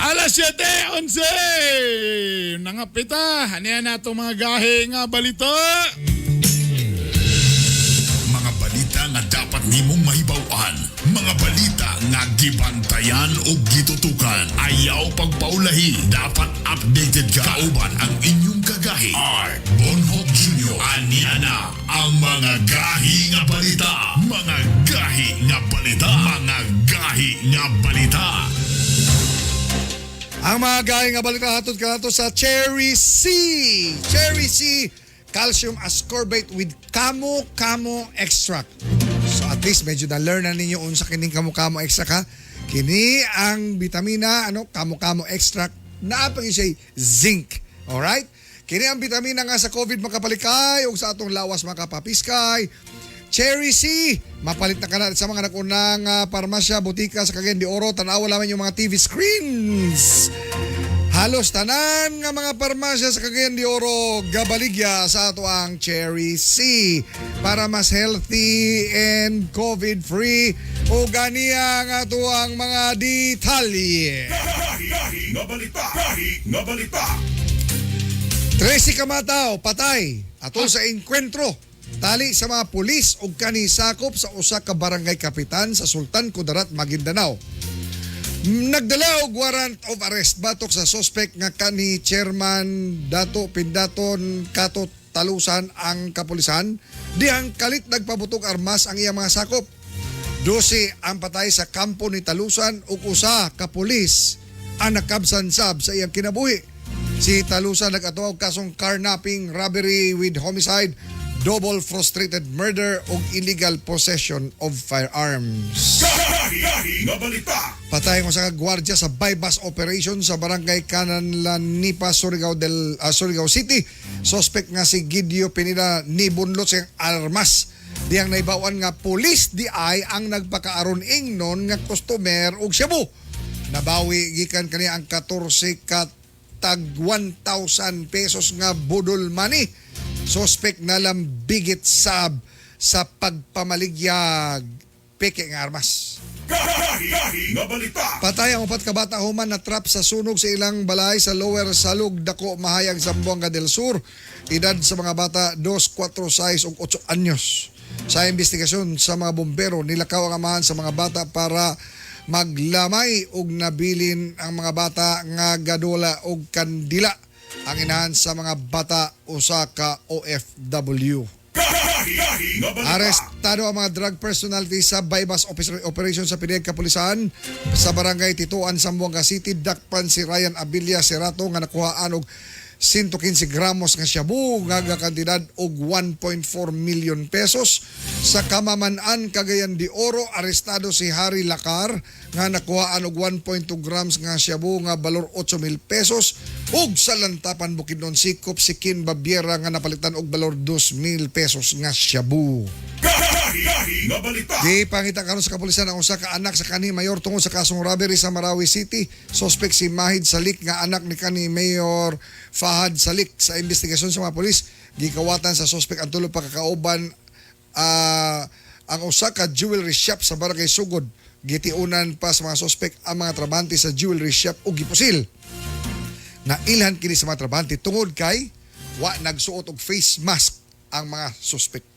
Alas 7:11. Nangapita. Aniya na itong mga gahe nga balita. Mga balita nga dapat nimong mahibaw-an. Mga balita nga gibantayan o gitutukan. Ayaw pagpaulahi. Dapat updated ka. Kauban ang inyong kagahi. Art Bonhoff Jr. Aniana ang mga gahi nga balita. Mga gahi nga balita. Mga gahi nga balita. Ang mga gaya nga balita hatod kanato sa Cherry C. Cherry C calcium ascorbate with Kamo extract. So at least medyo na-learn na ninyo unsa kining Kamo extract ha. Kini ang bitamina Kamo extract na pang siya zinc. Alright? Kini ang bitamina nga sa COVID makapalikay o sa atong lawas makapapiskay. Cherry C, mapalit na ka na sa mga nakunang parmasya, butika sa Cagayan de Oro, tanawa lamang yung mga TV screens. Halos tanan nga mga parmasya sa Cagayan de Oro, gabaligya sa ato ang Cherry C para mas healthy and COVID-free o ganiya nga ato ang mga detalye. Gahi nga balita. 13 ka mataw, patay, atol sa enkwentro. Tali sa mga pulis ug kanisakop sa usa ka barangay kapitan sa Sultan Kudarat, Maguindanao. Nagdala og warrant of arrest batok sa suspect nga kani Chairman Dato Pindaton Kato Talusan ang kapulisan. Dihang kalit nagpabutog armas ang iyang mga sakop. 12 ang patay sa kampo ni Talusan ug usa ka pulis ang nakabsansab sa iyang kinabuhi. Si Talusan nag-atuwa og kasong carnapping, robbery with homicide, double frustrated murder ug illegal possession of firearms. Patay ang usa ka gwardiya sa bypass operation sa barangay Cananlanipa, Surigao City. Suspect nga si Gidio Pineda ni bunlot sa armas. Diyang naibawan nga police DI ang nagpakaaron ingnon nga customer og Cebu. Nabawi gikan kaniya ang 14 ka tag 1,000 pesos nga budol money. Suspect na lambigit sab sa pagpamaligyag peke nga armas. Patay ang 4 ka bata human na trap sa sunog sa ilang balay sa Lower Salug, Dako, Mahayag, Zamboanga del Sur. Edad sa mga bata 2, 4, 6 ug 8 anyos. Sa investigasyon sa mga bombero, nilakaw ang amahan sa mga bata para maglamay ug nabilin ang mga bata nga gadula ug kandila. Ang inahan sa mga bata usa ka OFW. Arestado ang mga drug personality sa bypass operation sa Pineg Kapulisan sa barangay Tituan, Zamboanga City. Dakpan si Ryan Abilia Serato nga nakuhaan og 115 gramos nga shabu nga kantidad og 1.4 million pesos. Sa Kamamanan, Cagayan de Oro, arestado si Harry Lacar nga nakuhaan og 1.2 grams nga shabu nga balor 8,000 pesos. Ug sa Lantapan, Bukidnon, sikop si Kin Babiera nga napalitan og balor 2,000 pesos nga shabu. Di pangita karon sa kapulisan ang usa ka anak sa kani mayor tungod sa kasong robbery sa Marawi City. Suspect si Mahid Salik nga anak ni kani Mayor Fahad Salik. Sa investigasyon sa mga pulis, gikawatan sa suspect ang tulo pa kakauban ang usa ka jewelry shop sa Barangay Sugod. Gitiunan pa sa mga suspect ang mga trabante sa jewelry shop ug gipusil. Nailhan kini sa mga trabante tungod kay wa nagsuot og face mask ang mga suspect.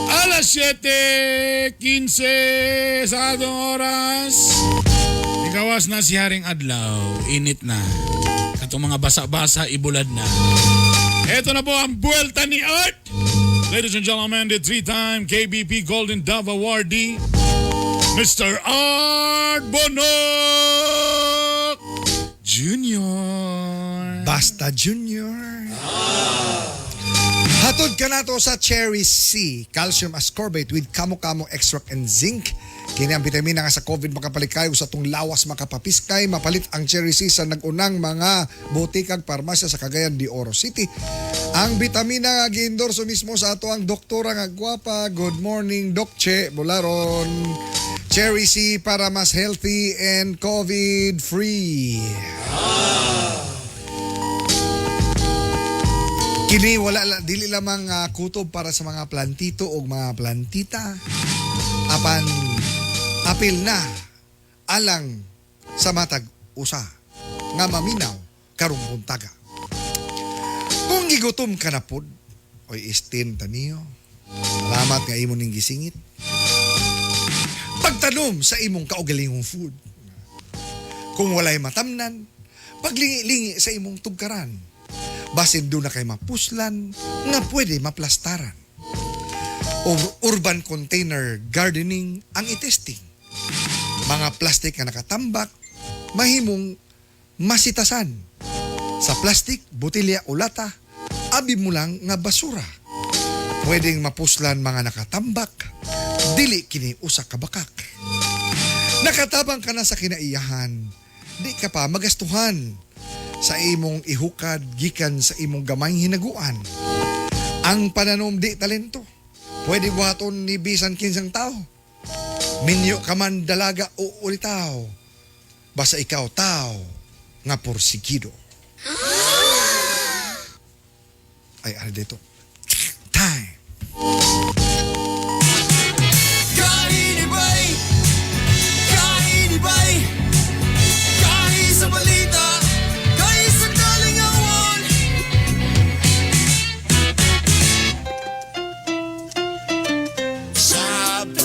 Alas 7:15 sa atong oras. Ikawas na si Haring Adlaw. Init na. Katong mga basa-basa, ibulad na. Ito na po ang buwelta ni Art. Ladies and gentlemen, the 3-time KBP Golden Dove Awardee, Mr. Art Bonok Jr. Basta Junior. Hatod ka na to sa Cherry C, calcium ascorbate with kamo-kamo extract and zinc. Kini ang bitamina nga sa COVID makapalikay sa tong lawas makapapiskay. Mapalit ang Cherry C sa nagunang mga butikag parmasya sa Cagayan de Oro City. Ang bitamina nga gi-endorso mismo sa ato ang doktora nga gwapa. Good morning, Doc Che Bularon. Cherry C para mas healthy and COVID-free. Kini wala dili lamang kutob para sa mga plantito o mga plantita. Apan apil na alang sa matag usa nga maminaw karong buntaga. Kung gigutom ka na pod, oy istin taniyo. Salamat nga imo ning gisingit. Pagtanom sa imong kaugalingong food. Kung walay matamnan, paglingi-lingi sa imong tugkaran. Basin doon na kay mapuslan nga pwede maplastaran. O urban container gardening ang itesting. Mga plastic na nakatambak, mahimong masitasan. Sa plastic, botilya o lata, abi mo lang nga basura. Pwedeng mapuslan mga nakatambak, dili kini usa ka bakak. Nakatabang ka na sa kinaiyahan, di ka pa magastuhan sa imong ihukad gikan sa imong gamay hinaguan. Ang pananom di talento, pwede buhaton ni bisan kinsang tao. Minyo ka man dalaga o ulitaw, basta ikaw tao nga porsigido. Ay, ano dito? Time. Kainibay! Kainibay!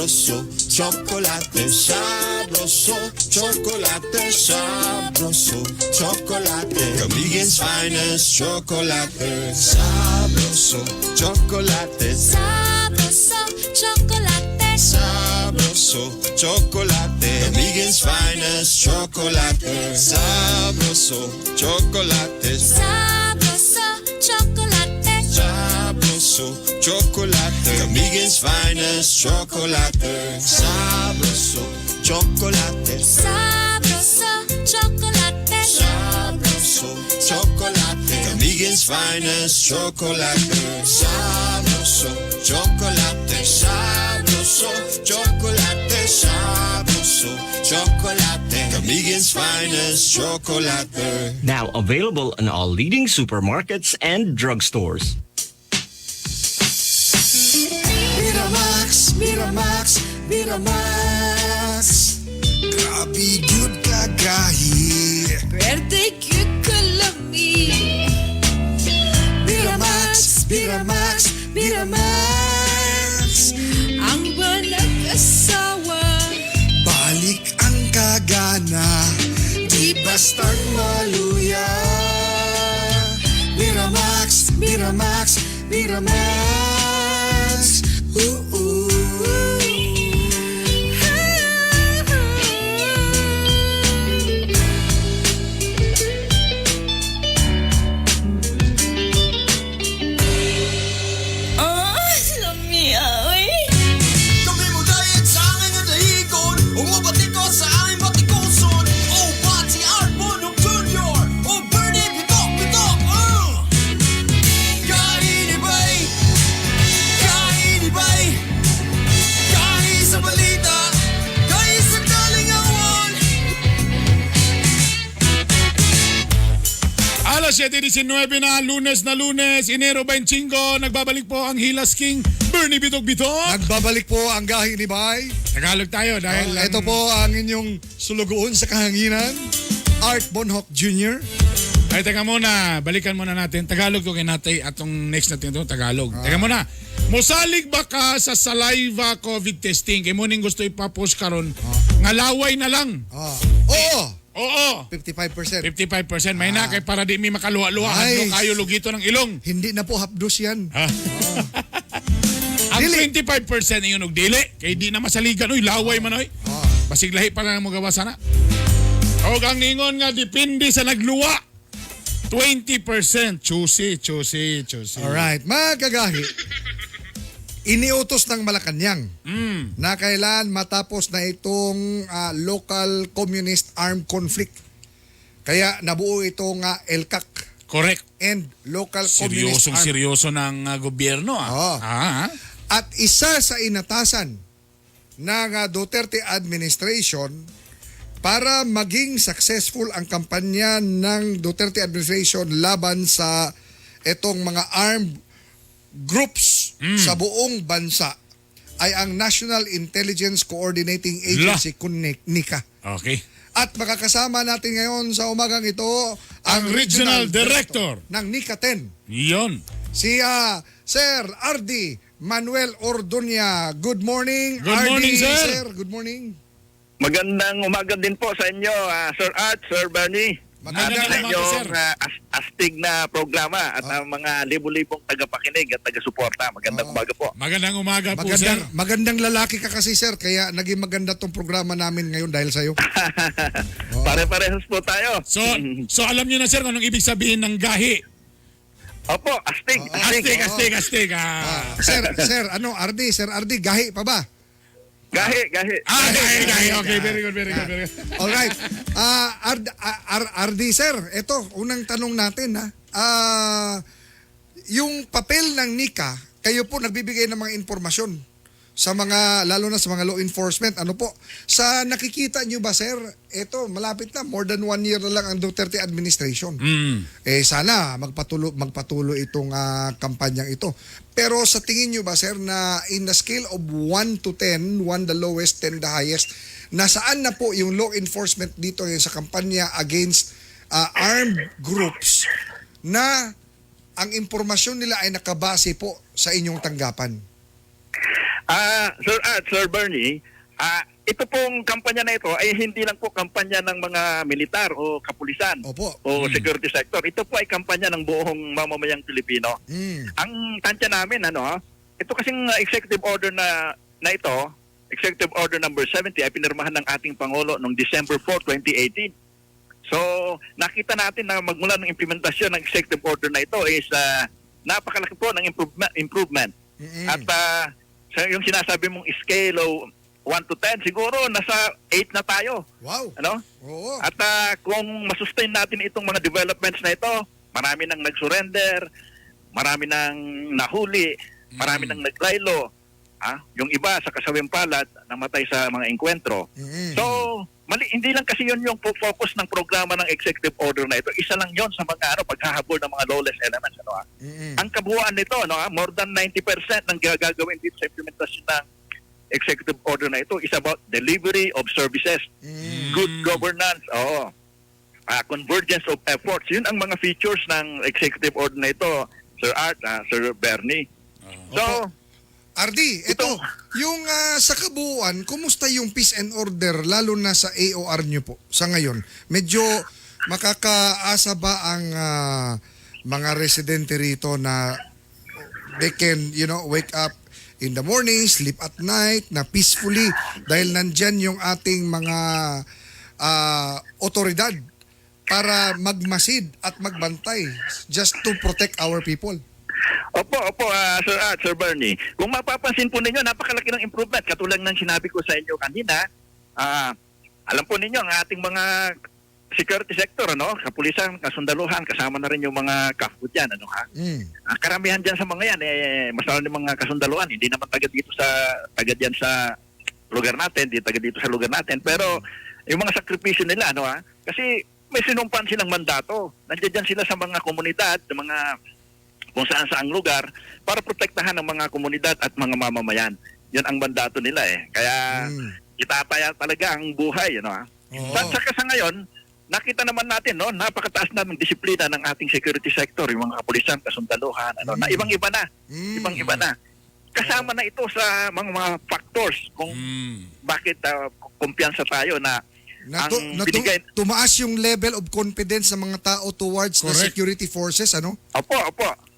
sabroso, chocolate sabroso, chocolate sabroso, chocolate. Camigen's finest chocolate sabroso, chocolate Sabroso, chocolate. sabroso, chocolate. Camigen's finest chocolate sabroso, chocolate Sabroso, chocolate. sabroso, chocolate. Camigen's finest chocolate sabroso, chocolate Sabroso, chocolate. sabroso, chocolate. Camigen's finest chocolate sabroso, chocolate sabroso, chocolate sabroso, chocolate. Camigen's finest chocolate. Now available in all leading supermarkets and drugstores. Miramax, Miramax, Miramax. Grabe good kagahi. Birthday cute kalami. Miramax, Miramax, Miramax. Ang walang asawa. Balik ang kagana, di bastang maluya. Miramax, Miramax, Miramax. Ooh. Oh, lamia, oy. Kami mo dahil sa aking nadahigon, umabatikot sa aming batikoson. Oh, Bati Arbonong Jr. Oh, Bernie Pitok, Pitok. Kainibay, kainibay, kain sa balita, kain sa kalingawan. Alas 7:19 na, Lunes, Enero 25, nagbabalik po ang Hilas King, Bernie Bitog-Bitog. Nagbabalik po ang gahi ni Bay. Tagalog tayo dahil Ito po ang inyong sulugoon sa kahanginan, Art Bonhoc Jr. Ay, teka muna, balikan muna natin. Tagalog to kay natay atong next natin ito, Tagalog. Teka muna, musalig ba ka sa saliva COVID testing? Kaya muning gusto ipapost karon nga laway na lang. Oo, Oo, 55%. 55%. May na kay para di mi makaluha-luha. Nice. Hadlo kayo lugito ng ilong. Hindi na po hapdos yan. Ha? Ang Dili. 25% yung nagdili. Kay di na masaligan. Uy, laway man oy. Basig lahi pa nga mo gawa sana. O ang ningon nga dipindi sa nagluwa. 20%. Chusi. Alright, mga kagahi. Iniutos ng Malacanang na kailan matapos na itong local communist armed conflict. Kaya nabuo itong LCAC Correct. and local communist armed. Seryoso ng gobyerno. Oo. At isa sa inatasan ng Duterte administration para maging successful ang kampanya ng Duterte administration laban sa itong mga armed groups sa buong bansa ay ang National Intelligence Coordinating Agency, NICA. Okay. At makakasama natin ngayon sa umagang ito Ang Regional Director ng NICA 10, Yon. si Sir Ardi Manuel Orduña. Good morning, Good morning, sir. Good morning. Magandang umaga din po sa inyo, Sir Art, Sir Bernie. Magandang At sa umaga, sir. inyong astig na programa at ang mga libo-libong tagapakinig at taga-suporta. Magandang umaga po. Magandang umaga po, sir. Magandang lalaki ka kasi, sir, kaya naging maganda tong programa namin ngayon dahil sa'yo. Pare-parehas po tayo. So alam niyo na, sir, kung anong ibig sabihin ng gahi. Opo, astig. Astig. Sir, Sir Ardi, gahi pa ba? Gahi. Gahi. Okay, very good. Alright. Ardi, sir, ito, unang tanong natin, yung papel ng NICA, kayo po nagbibigay ng mga informasyon sa mga, lalo na sa mga law enforcement, ano po, sa nakikita nyo ba, sir, ito, malapit na, more than 1 year na lang ang Duterte administration. Sana magpatuloy itong kampanyang ito. Pero sa tingin nyo ba, sir, na in the scale of 1 to 10, 1 the lowest, 10 the highest, nasaan na po yung law enforcement dito sa kampanya against armed groups na ang impormasyon nila ay nakabase po sa inyong tanggapan? Sir Bernie, ito pong kampanya na ito ay hindi lang po kampanya ng mga militar o kapulisan Opo. o security sector. Ito po ay kampanya ng buong mamamayang Pilipino. Ang tansya namin, ito kasing executive order na ito, Executive Order number 70 ay pinirmahan ng ating Pangulo noong December 4, 2018. So, nakita natin na magmula ng implementasyon ng executive order na ito is napakalaki po ng improvement. At yung sinasabi mong scale of 1 to 10, siguro nasa 8 na tayo. Wow. Oo. At kung masustain natin itong mga developments na ito, marami nang nag-surrender, marami nang nahuli, marami nang naglaylo. Yung iba sa kasawing palad, namatay sa mga engkwentro. So, hindi lang kasi yun yung focus ng programa ng executive order na ito. Isa lang yon sa mga paghahabol ng mga lawless elements. Ang kabuuan nito, more than 90% ng gagawin dito sa implementasyon ng executive order na ito is about delivery of services, good governance, convergence of efforts. Yun ang mga features ng executive order na ito, Sir Art, Sir Bernie. So, Ardi, ito, yung sa kabuuan, kumusta yung peace and order lalo na sa AOR nyo po sa ngayon? Medyo makakaasa ba ang mga residente rito na they can, wake up in the morning, sleep at night, na peacefully dahil nandyan yung ating mga otoridad para magmasid at magbantay just to protect our people? Opo, Sir Bernie. Kung mapapansin po ninyo, napakalaki ng improvement. Katulad ng sinabi ko sa inyo kanina, alam po ninyo, ang ating mga security sector, kapulisan, kasundaluhan, kasama na rin yung mga kafud dyan, karamihan dyan sa mga yan, masama ng mga kasundaluhan, hindi naman taga dyan sa lugar natin, hindi taga dito sa lugar natin, pero yung mga sakripisyo nila, kasi may sinumpan silang mandato. Nandiyan dyan sila sa mga komunidad, sa mga kung saan-saang lugar para protektahan ang mga komunidad at mga mamamayan. Yan ang mandato nila Kaya itataya talaga ang buhay. At saka sa ngayon, nakita naman natin, napakataas na ng disiplina ng ating security sector, yung mga kapulisan, kasundaluhan, na ibang-iba na. Ibang-iba na. Kasama na ito sa mga factors kung bakit kumpiyansa tayo na tumaas yung level of confidence sa mga tao towards the security forces,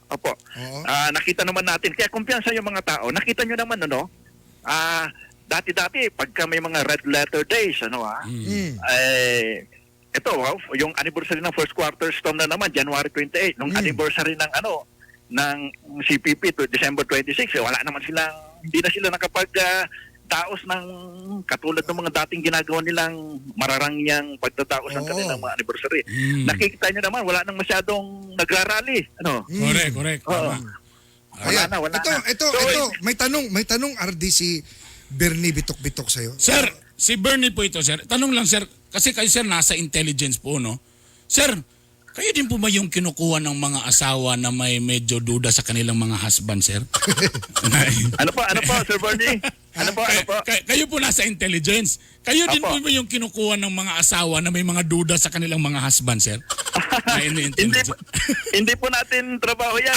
Opo. Nakita naman natin. Kaya kumpiyansa yung mga tao. Nakita nyo naman, dati-dati, pagka may mga red letter days, ito, yung anniversary ng first quarter storm na naman, January 28, nung anniversary ng ng CPP to December 26, hindi na sila nakapag-daos ng katulad ng mga dating ginagawa nilang mararangyang pagtataos ng kanilang mga anniversary. Nakikita nyo naman, wala nang masyadong nagrarally. Correct. Tama. Ayan. Wala na. Ito, may tanong Ardi si Bernie Bitok-Bitok sa'yo. Sir, si Bernie po ito, sir. Tanong lang, sir, kasi kayo, sir, nasa intelligence po, Sir, kayo din po ba yung kinukuha ng mga asawa na may medyo duda sa kanilang mga husband, sir? Ano po, Sir Bernie? Ano po? Kayo po nasa intelligence. Kayo din po ba yung kinukuha ng mga asawa na may mga duda sa kanilang mga husband, sir? Hindi po natin trabaho yan.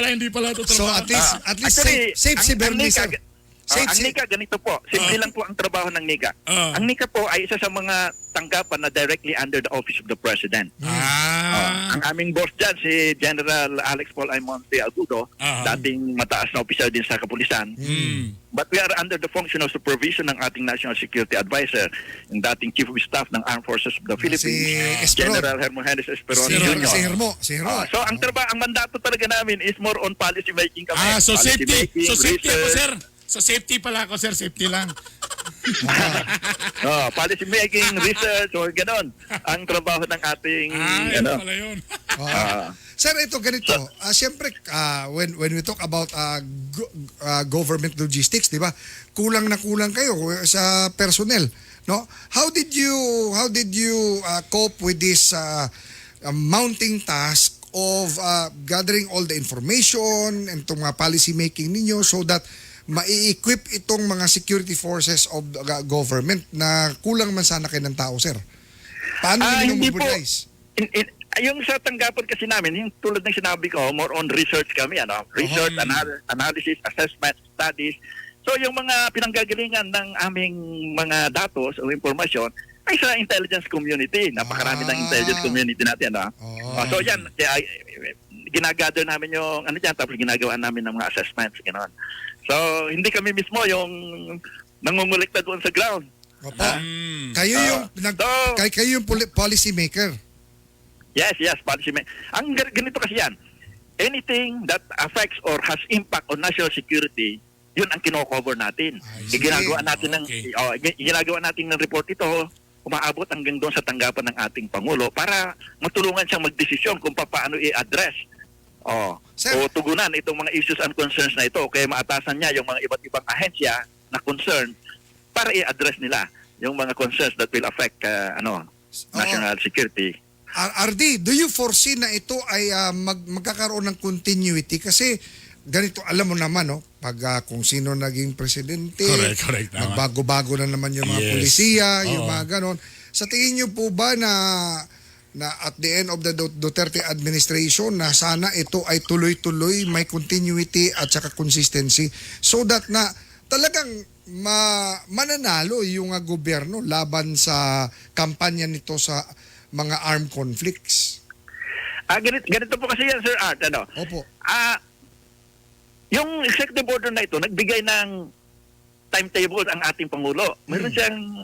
Hindi pala ito So trabaho. at least safe si Bernie, sir. Ang NICA, ganito po. Simple lang po ang trabaho ng NICA. Ang NICA po ay isa sa mga tanggapan na directly under the Office of the President. Ang aming boss dyan, si General Alex Paul Aymonte Agudo, dating mataas na opisyal din sa kapulisan. But we are under the function of supervision ng ating National Security Advisor, yung dating Chief of Staff ng Armed Forces of the Philippines, General Hermogenes Esperon Jr. Si Hermo. So ang mandato talaga namin is more on policy making kami. So safety. So safety ako, research. sir. So safety pala ako, sir. Safety lang. Policy making, research, o ganon. Ang trabaho ng ating... Yun pala yun. Sir, ito ganito. Siyempre, when we talk about government logistics, di ba? Kulang na kulang kayo sa personnel, no? How did you cope with this mounting task of gathering all the information and itong policy making ninyo so that mai-equip itong mga security forces of the government na kulang man sana kayo ng tao, sir? Paano ninyo mobilize? Yung sa tanggapan kasi namin, yung tulad ng sinabi ko, more on research kami, research, analysis, assessment, studies. So yung mga pinanggagalingan ng aming mga datos o impormasyon ay sa intelligence community. Napakarami ng intelligence community natin. So yan, ginagather namin yung ano dyan, tapos ginagawa namin ng mga assessments. Gano'n. So hindi kami mismo yung nangungulikta doon sa ground. Opo. Kayo yung kayo yung policy maker. Yes, policy. Ang ganito kasi yan, anything that affects or has impact on national security, yun ang kino-cover natin. Ginagawa natin ginagawa natin ng report ito, umaabot hanggang doon sa tanggapan ng ating Pangulo para matulungan siyang magdesisyon kung paano i-address o tugunan itong mga issues and concerns na ito. Kaya maatasan niya yung mga iba't ibang ahensya na concern para i-address nila yung mga concerns that will affect national security. RD, do you foresee na ito ay magkakaroon ng continuity? Kasi ganito, alam mo naman, pag kung sino naging presidente, Correct. bago-bago na naman yung mga pulisiya, yung mga ganon. Sa tingin niyo po ba na at the end of the Duterte administration na sana ito ay tuloy-tuloy, may continuity at saka consistency so that na talagang mananalo yung gobyerno laban sa kampanya nito sa mga armed conflicts? Ganito po kasi yan, Sir Art. Opo. Yung executive order na ito, nagbigay ng timetable ang ating Pangulo. Meron siyang,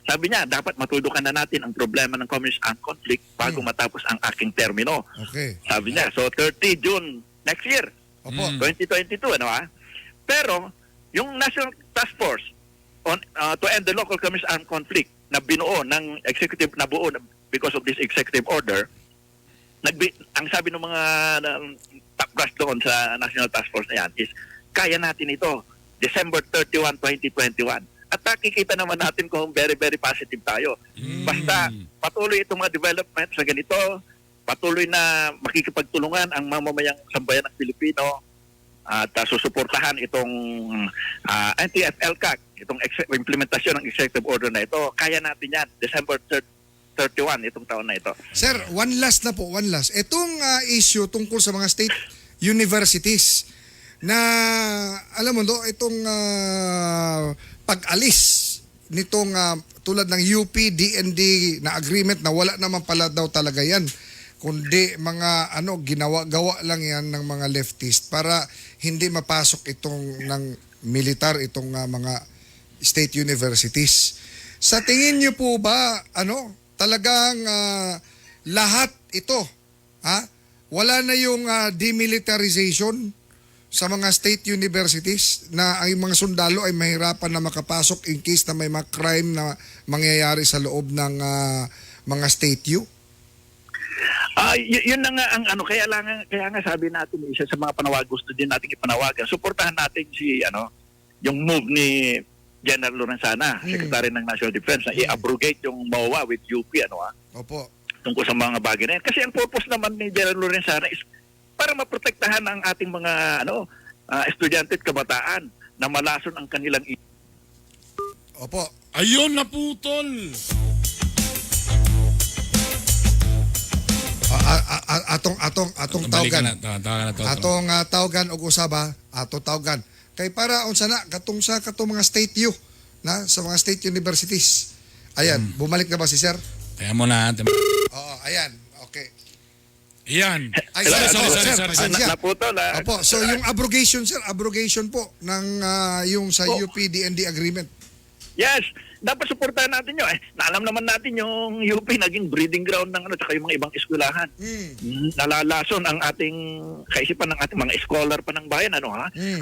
sabi niya, dapat matudukan na natin ang problema ng communist armed conflict bago matapos ang aking termino. Okay. Sabi niya, so 30 June next year, Opo. 2022, Pero, yung National Task Force to end the local communist armed conflict na binuo ng executive, nabuo because of this executive order, ang sabi ng mga top brass doon sa National Task Force na yan is, kaya natin ito, December 31, 2021. At nakikita naman natin kung very, very positive tayo. Basta patuloy itong mga developments sa ganito, patuloy na makikipagtulungan ang mamamayang sambayan ng Pilipino at susuportahan itong anti-FLCAC, itong implementasyon ng executive order na ito. Kaya natin yan, December 31 itong taon na ito. Sir, one last. Itong issue tungkol sa mga state universities na, alam mo itong pag-alis nitong tulad ng UP, DND na agreement na wala naman pala daw talaga yan. Kundi mga gawa lang yan ng mga leftist para hindi mapasok itong ng militar, itong mga state universities. Sa tingin niyo po ba, talagang lahat ito, wala na yung demilitarization sa mga state universities na ang mga sundalo ay mahirapan na makapasok in case na may mga crime na mangyayari sa loob ng mga state U? Yun na nga ang kaya nga sabi natin, isa sa mga panawag gusto din natin ipanawagan. Suportahan natin yung move ni General Lorenzana, Secretary ng National Defense, na i-abrogate yung MOA with UP, Opo. tungkol sa mga bagay na yan. Kasi ang purpose naman ni General Lorenzana is para maprotektahan ang ating mga estudyante at kabataan na malason ang kanilang Opo. Ayun, naputol. Atong tawgan. Atong tawgan og usaba, tawgan. Kay para unsa na katong mga state U na sa mga state universities. Ayan, bumalik na ba si Sir? Kaya mo na. Oo, ayan. Okay. Ayan. Ay, Sorry. pasensya. naputol. Opo, so yung abrogation, Sir, po ng yung sa UP DND agreement. Yes, dapat suportahan natin yun. Naalam naman natin yung UP naging breeding ground ng tsaka yung mga ibang eskwelahan. Nalalason ang ating kaisipan ng ating mga scholar pa ng bayan.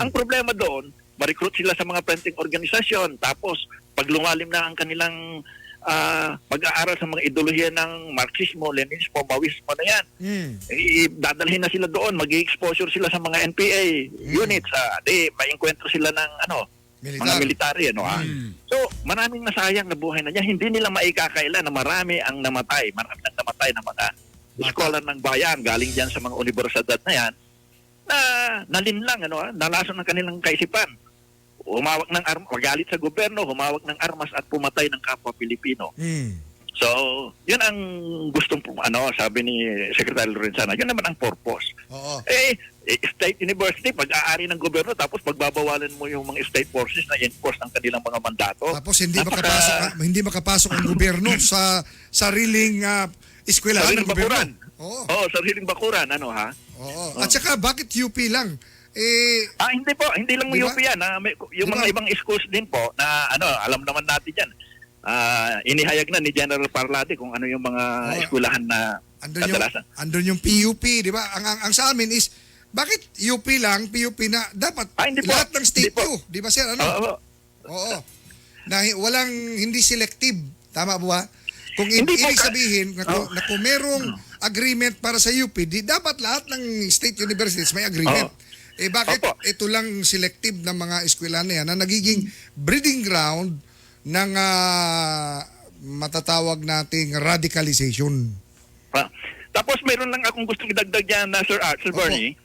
Ang problema doon, ma-recruit sila sa mga printing organisasyon. Tapos, pag lumalim na ang kanilang pag-aaral sa mga ideolohiya ng Marxismo, Leninismo, Maoismo na yan, dadalhin na sila doon, mag-exposure sila sa mga NPA units. May enkwentro sila ng mga military. So, maraming nasayang na buhay na niya. Hindi nila maikakaila na marami ang namatay. Marami ang namatay na mga scholar ng bayan galing dyan sa mga universidad na yan na nalinlang, nalason ng kanilang kaisipan. Humawak ng armas, magalit sa gobyerno, humawak ng armas at pumatay ng kapwa Pilipino. So, yun ang gustong sabi ni Secretary Lorenzana, yun naman ang purpose. Oo. State university, pag-aari ng gobyerno, tapos pagbabawalan mo yung mga state forces na enforce ang kanilang mga mandato. Tapos hindi makapasok ang gobyerno sa sariling eskwelahan ng Sariling bakuran. gobyerno. Oo. Oo, sariling bakuran, ha? Oo. At saka bakit UP lang? Hindi po, hindi lang Di ba? UP yan. Yung Di ba? mga ibang schools din po na alam naman natin yan. Inihayag na ni General Parlade kung ano yung mga eskwelahan na kadalasan. Andun yung PUP, di ba? Ang sa amin is, bakit UP lang, PUP na, dapat Hindi po. lahat ng state Hindi po. U, di ba sir? Ano? Oo. Oo. Na hindi selective. Tama ba? Kung Hindi po ibig sabihin na kung merong agreement para sa UP, di dapat lahat ng state universities may agreement. Bakit Opo. ito lang selective ng mga eskwelahan na yan na nagiging breeding ground ng matatawag nating radicalization. Tapos meron lang akong gustong idagdag yan na Sir Bernie.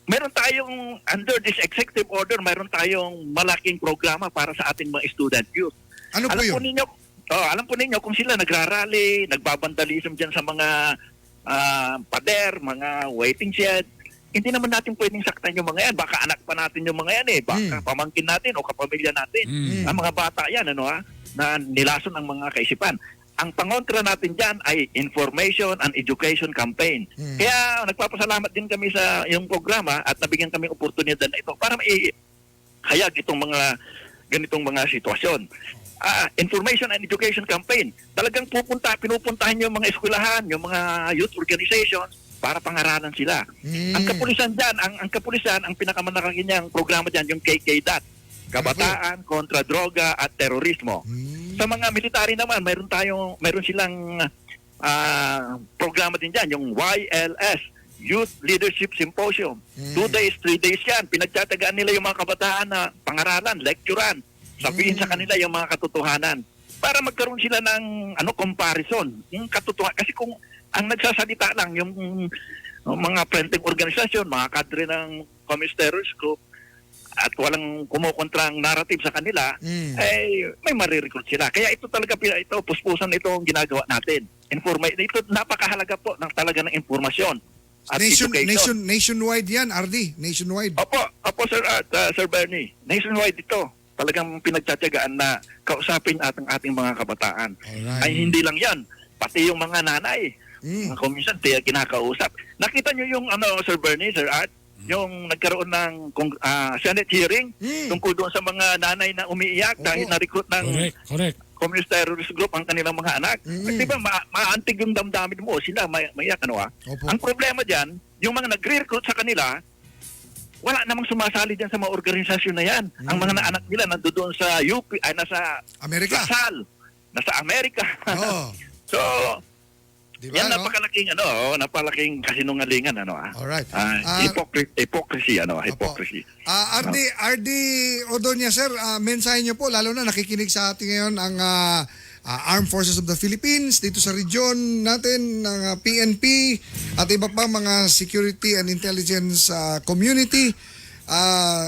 Meron tayong, under this executive order, meron tayong malaking programa para sa ating mga student youth. Ano po yun? Alam po ninyo kung sila nagrarally, nagbabandalism dyan sa mga pader, mga waiting shed. Hindi naman natin pwedeng saktan yung mga yan. Baka anak pa natin yung mga yan Baka pamangkin natin o kapamilya natin. Ang mga bata yan, na nilason ang mga kaisipan. Ang pangontra natin dyan ay information and education campaign. Kaya nagpapasalamat din kami sa yung programa at nabigyan kami oportunidad na ito para maihayag itong mga ganitong mga sitwasyon. Information and education campaign. Talagang pinupuntahan yung mga eskwelahan, yung mga youth organizations para pangaralan sila. Ang kapulisan dyan, ang kapulisan, ang pinakamalaki niyang programa dyan, yung KKDAT, Kabataan kontra Droga at Terorismo. Sa mga military naman, meron silang programa din dyan, yung YLS, Youth Leadership Symposium. 2 days, 3 days yan. Pinagtatagaan nila yung mga kabataan na pangaralan, lecturean, sabihin sa kanila yung mga katotohanan para magkaroon sila ng comparison, yung katotohanan. Kasi kung ang nagsasalita lang yung mga printing organisasyon, mga kadre ng Communist Terrorist Group at walang kumukontrang narrative sa kanila, may marirecruit sila. Kaya ito talaga, puspusan ito ang ginagawa natin. Ito napakahalaga po talaga ng informasyon at education. Nationwide yan, RD. Nationwide. Opo Sir Bernie. Nationwide ito. Talagang pinagtsatsagaan na kausapin ating mga kabataan. Alright. Ay hindi lang yan. Pati yung mga nanay. Mga komisyon, kinakausap. Nakita nyo yung Sir Bernie, Sir Art, yung nagkaroon ng Senate hearing tungkol doon sa mga nanay na umiiyak dahil na-recruit ng Correct. Communist Terrorist Group ang kanilang mga anak. Di ba, maantig yung damdamin mo, sila maiyak, Ang problema dyan, yung mga nagre-recruit sa kanila, wala namang sumasali dyan sa mga organisasyon na yan. Ang mga anak nila nandoon sa UP, ay nasa Amerika. Nasa Amerika. So, Diba, yan napakalaking kasinungalingan Alright. Hypocrisy hypocrisy. RD Odonia sir, mensahe niyo po lalo na nakikinig sa atin ngayon ang Armed Forces of the Philippines dito sa region natin ng PNP at iba pa mga security and intelligence community.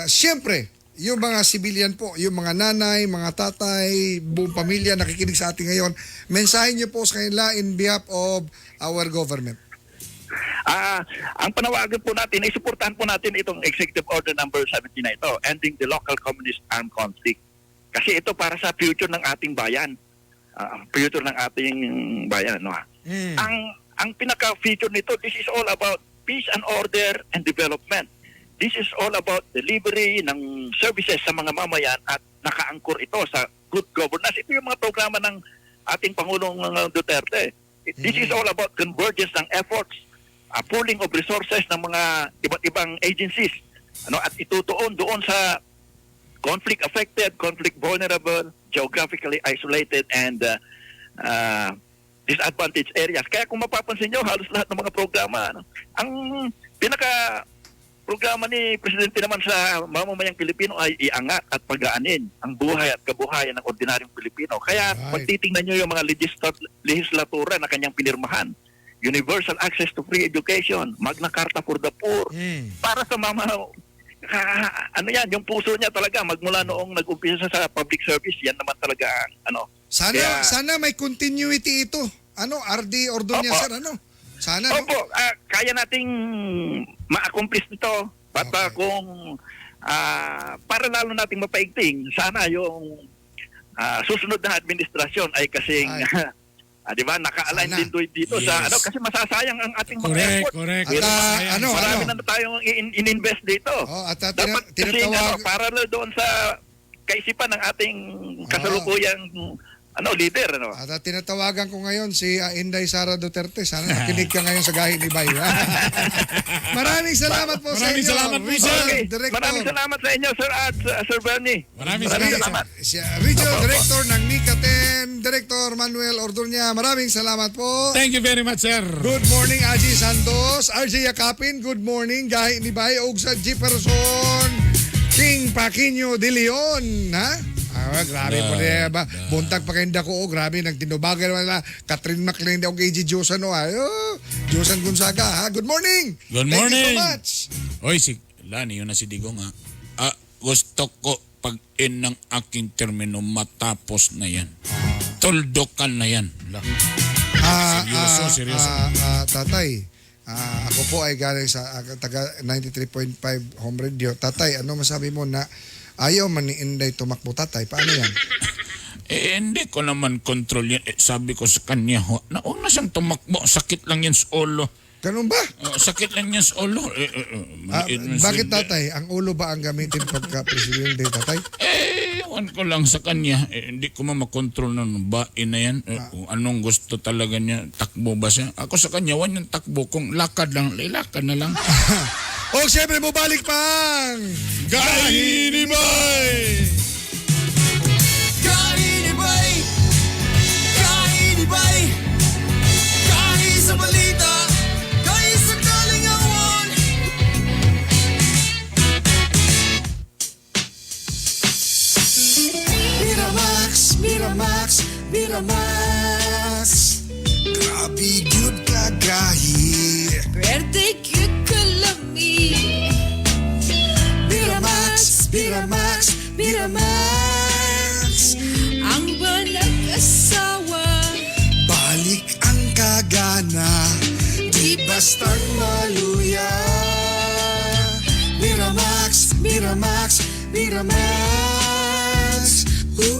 Siyempre, yung mga civilian po, yung mga nanay, mga tatay, buong pamilya nakikinig sa atin ngayon, mensahe niyo po sa kanila in behalf of our government. Ang panawagan po natin, isuportahan po natin itong Executive Order number 17 na ito, Ending the Local Communist Armed Conflict. Kasi ito para sa future ng ating bayan. Future ng ating bayan. Ang pinaka-feature nito, this is all about peace and order and development. This is all about delivery ng services sa mga mamayan at nakaangkor ito sa good governance. Ito yung mga programa ng ating Pangulong Duterte. This is all about convergence ng efforts, pooling of resources ng mga iba't ibang agencies, at itutuon doon sa conflict-affected, conflict-vulnerable, geographically isolated, and disadvantaged areas. Kaya kung mapapansin nyo, halos lahat ng mga programa, ang programa ni Presidente naman sa mamamayang Pilipino ay iangat at pagaanin ang buhay at kabuhayan ng ordinaryong Pilipino. Kaya pag titingnan nyo yung mga legislatura na kanyang pinirmahan, universal access to free education, Magna Carta for the poor, para sa yung puso niya talaga magmula noong nag-umpisa sa public service, yan naman talaga Sana may continuity ito. RD Ordonez, Opo. sir, Sana, no? Opo, kaya nating ma-accomplish nito. But Okay. kung para lalo nating mapaigting, sana yung susunod na administrasyon ay kasing di ba, naka-align Sana. din dito Yes. sa kasi masasayang ang ating mga Correct, effort. correct. At, Marami na tayong in-invest dito. At Dapat kasi parallel doon sa kaisipan ng ating kasalukuyang leader. At tinatawagan ko ngayon si Inday Sara Duterte. Sana nakinig ka ngayon sa gahi ni Bay. Maraming salamat po sa Maraming inyo. salamat po, sir. Regional Director. Maraming salamat sa inyo, Sir at Sir Bernie. Maraming Maraming salamat. Regional Director ng Nika 10, Director Manuel Ordonez. Maraming salamat po. Thank you very much, sir. Good morning, Aji Santos. RJ Yakapin, good morning. Gahi ni Bay, og sa Jefferson King Paquino de Leon. Grabe po niya ba? Buntag pa kenda ko. Grabe, nagtinubagan naman na Catherine McLean o KG Josan. Josan Gonzaga. Good morning. Good Thank you morning. so much. Oy, si Lani, yun na si Digong, ha? Gusto ko pag-in ng aking termino matapos na yan. Tuldokan na yan. Seryoso. Tatay, ako po ay galing sa taga 93.5 Home Radio. Tatay, ano masabi mo na ayaw man ni Inday tumakbo, tatay? Paano yan? Hindi ko naman control yan. Sabi ko sa kanya, nauna siyang tumakbo. Sakit lang yan sa ulo. Ganun ba? Sakit lang yan sa ulo. Bakit, tatay? Ang ulo ba ang gamitin pagka-presidente, tatay? Ewan ko lang sa kanya. Hindi ko makontrol ng bain na yan. Kung anong gusto talaga niya. Takbo ba siya? Ako sa kanya, wan yung takbo. Kung lakad lang, lakad na lang. O siyempre mo balik pang Gahi ni Bay! Gahi ni Bay! Gahi ni Bay! Gahi sa balita! Gahi sa kalingawan! Miramax! Miramax! Miramax! Grabe good ka gahi! Birthday cute ka lami. Miramax! Miramax! Miramax! Ang banag asawa. Balik ang kagana, di bastang maluya. Miramax, Miramax, Miramax. Ooh.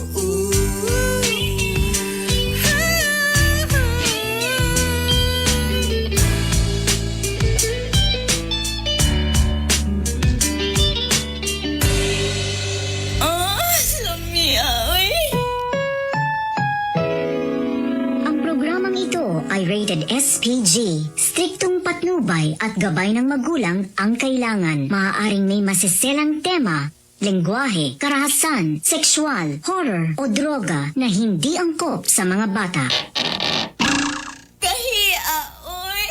Lami ay. Ang programang ito ay rated SPG. Striktong patnubay at gabay ng magulang ang kailangan. Maaaring may masiselang tema, lengguwahe, karahasan, sexual, horror o droga na hindi angkop sa mga bata. Kahiya, oy.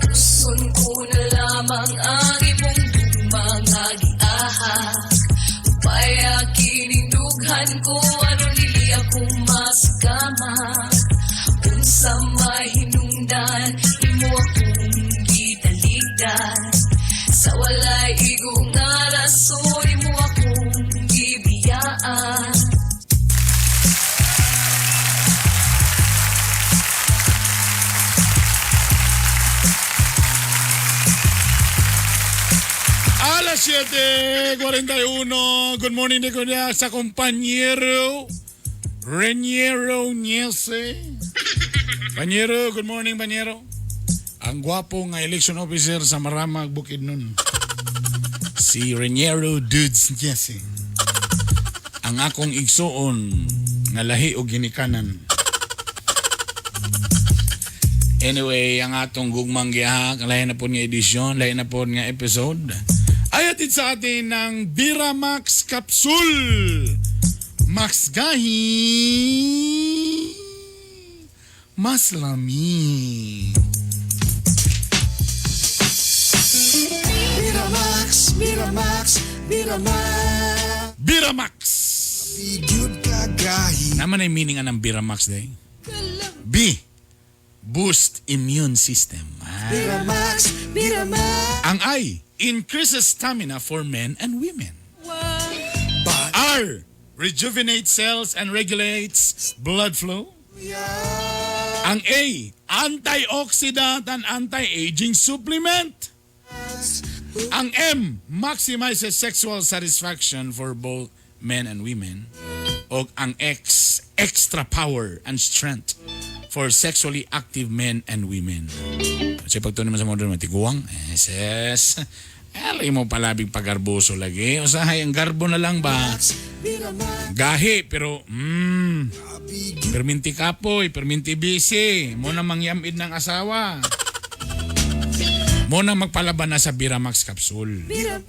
Gusto ko na lamang ang imong mga giahak. Upaya kinindughan ko ano nili akong masgama. Unsa may hinungdan, imo akong gitaligdan. Sa walay igong nga rason, imo akong gibiyaan. Alas 7:41. Good morning din ko niya sa kompanyero Reniero Niese. Panyero, good morning, Panyero. Ang gwapo nga election officer sa Maramag, Bukidnon. Si Reniero Dudes Niese. Ang akong igsuon nga lahi o ginikanan. Anyway, ang atong gugmang gihak, lahi na po nga edisyon, lahi na po nga episode. Ay atid sa atin ng Biramax Capsule. Max Gahi. Mas lami. Miramax, Miramax, Miramax. Biramax. Be good ka gahi. Naman ay meaning ng Biramax day. B. boost immune system. Miramax, Miramax. Ang I, increases stamina for men and women. R, rejuvenates cells and regulates blood flow. Ang A, antioxidant and anti-aging supplement. Ang M, maximizes sexual satisfaction for both men and women. O ang X, extra power and strength for sexually active men and women. Kasi pag ito naman sa modern matiguang, yes. Alay mo palabing pagarboso lagi. Usahay, ang garbo na lang ba? Gahi, pero perminti kapoy, perminti busy. Mo na mangyamid ng asawa. Mo na magpalaban na sa Biramax capsule. 100%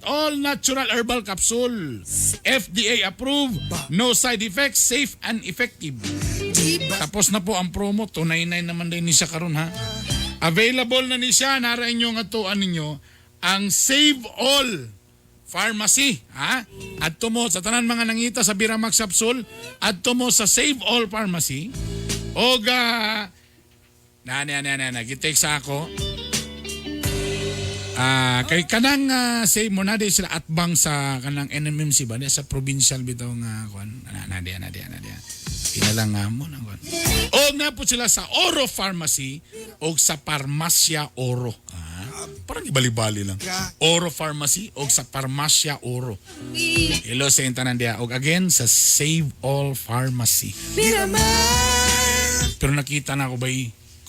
all natural herbal capsule. FDA approved, no side effects, safe and effective. Tapos na po ang promo, 299 naman din ni siya karon ha. Available na ni siya, nara inyo nga tuan ninyo, ang Save All Pharmacy. Ha? At mo sa tanan mga nangita sa Biramax capsule, at mo sa Save All Pharmacy, o gitake sa ako. Kay kanang say mo na di sila atbang sa kanang NMMC ba sa provincial bitaw nga kuan. Nadia. Pinalang mo na kuan. O na po sila sa Oro Pharmacy o sa Parmasya Oro. Parang ibali-bali lang. Oro Pharmacy o sa Parmasya Oro. Hello sa intanan dia. O again sa Save All Pharmacy. Pero nakita na ako ba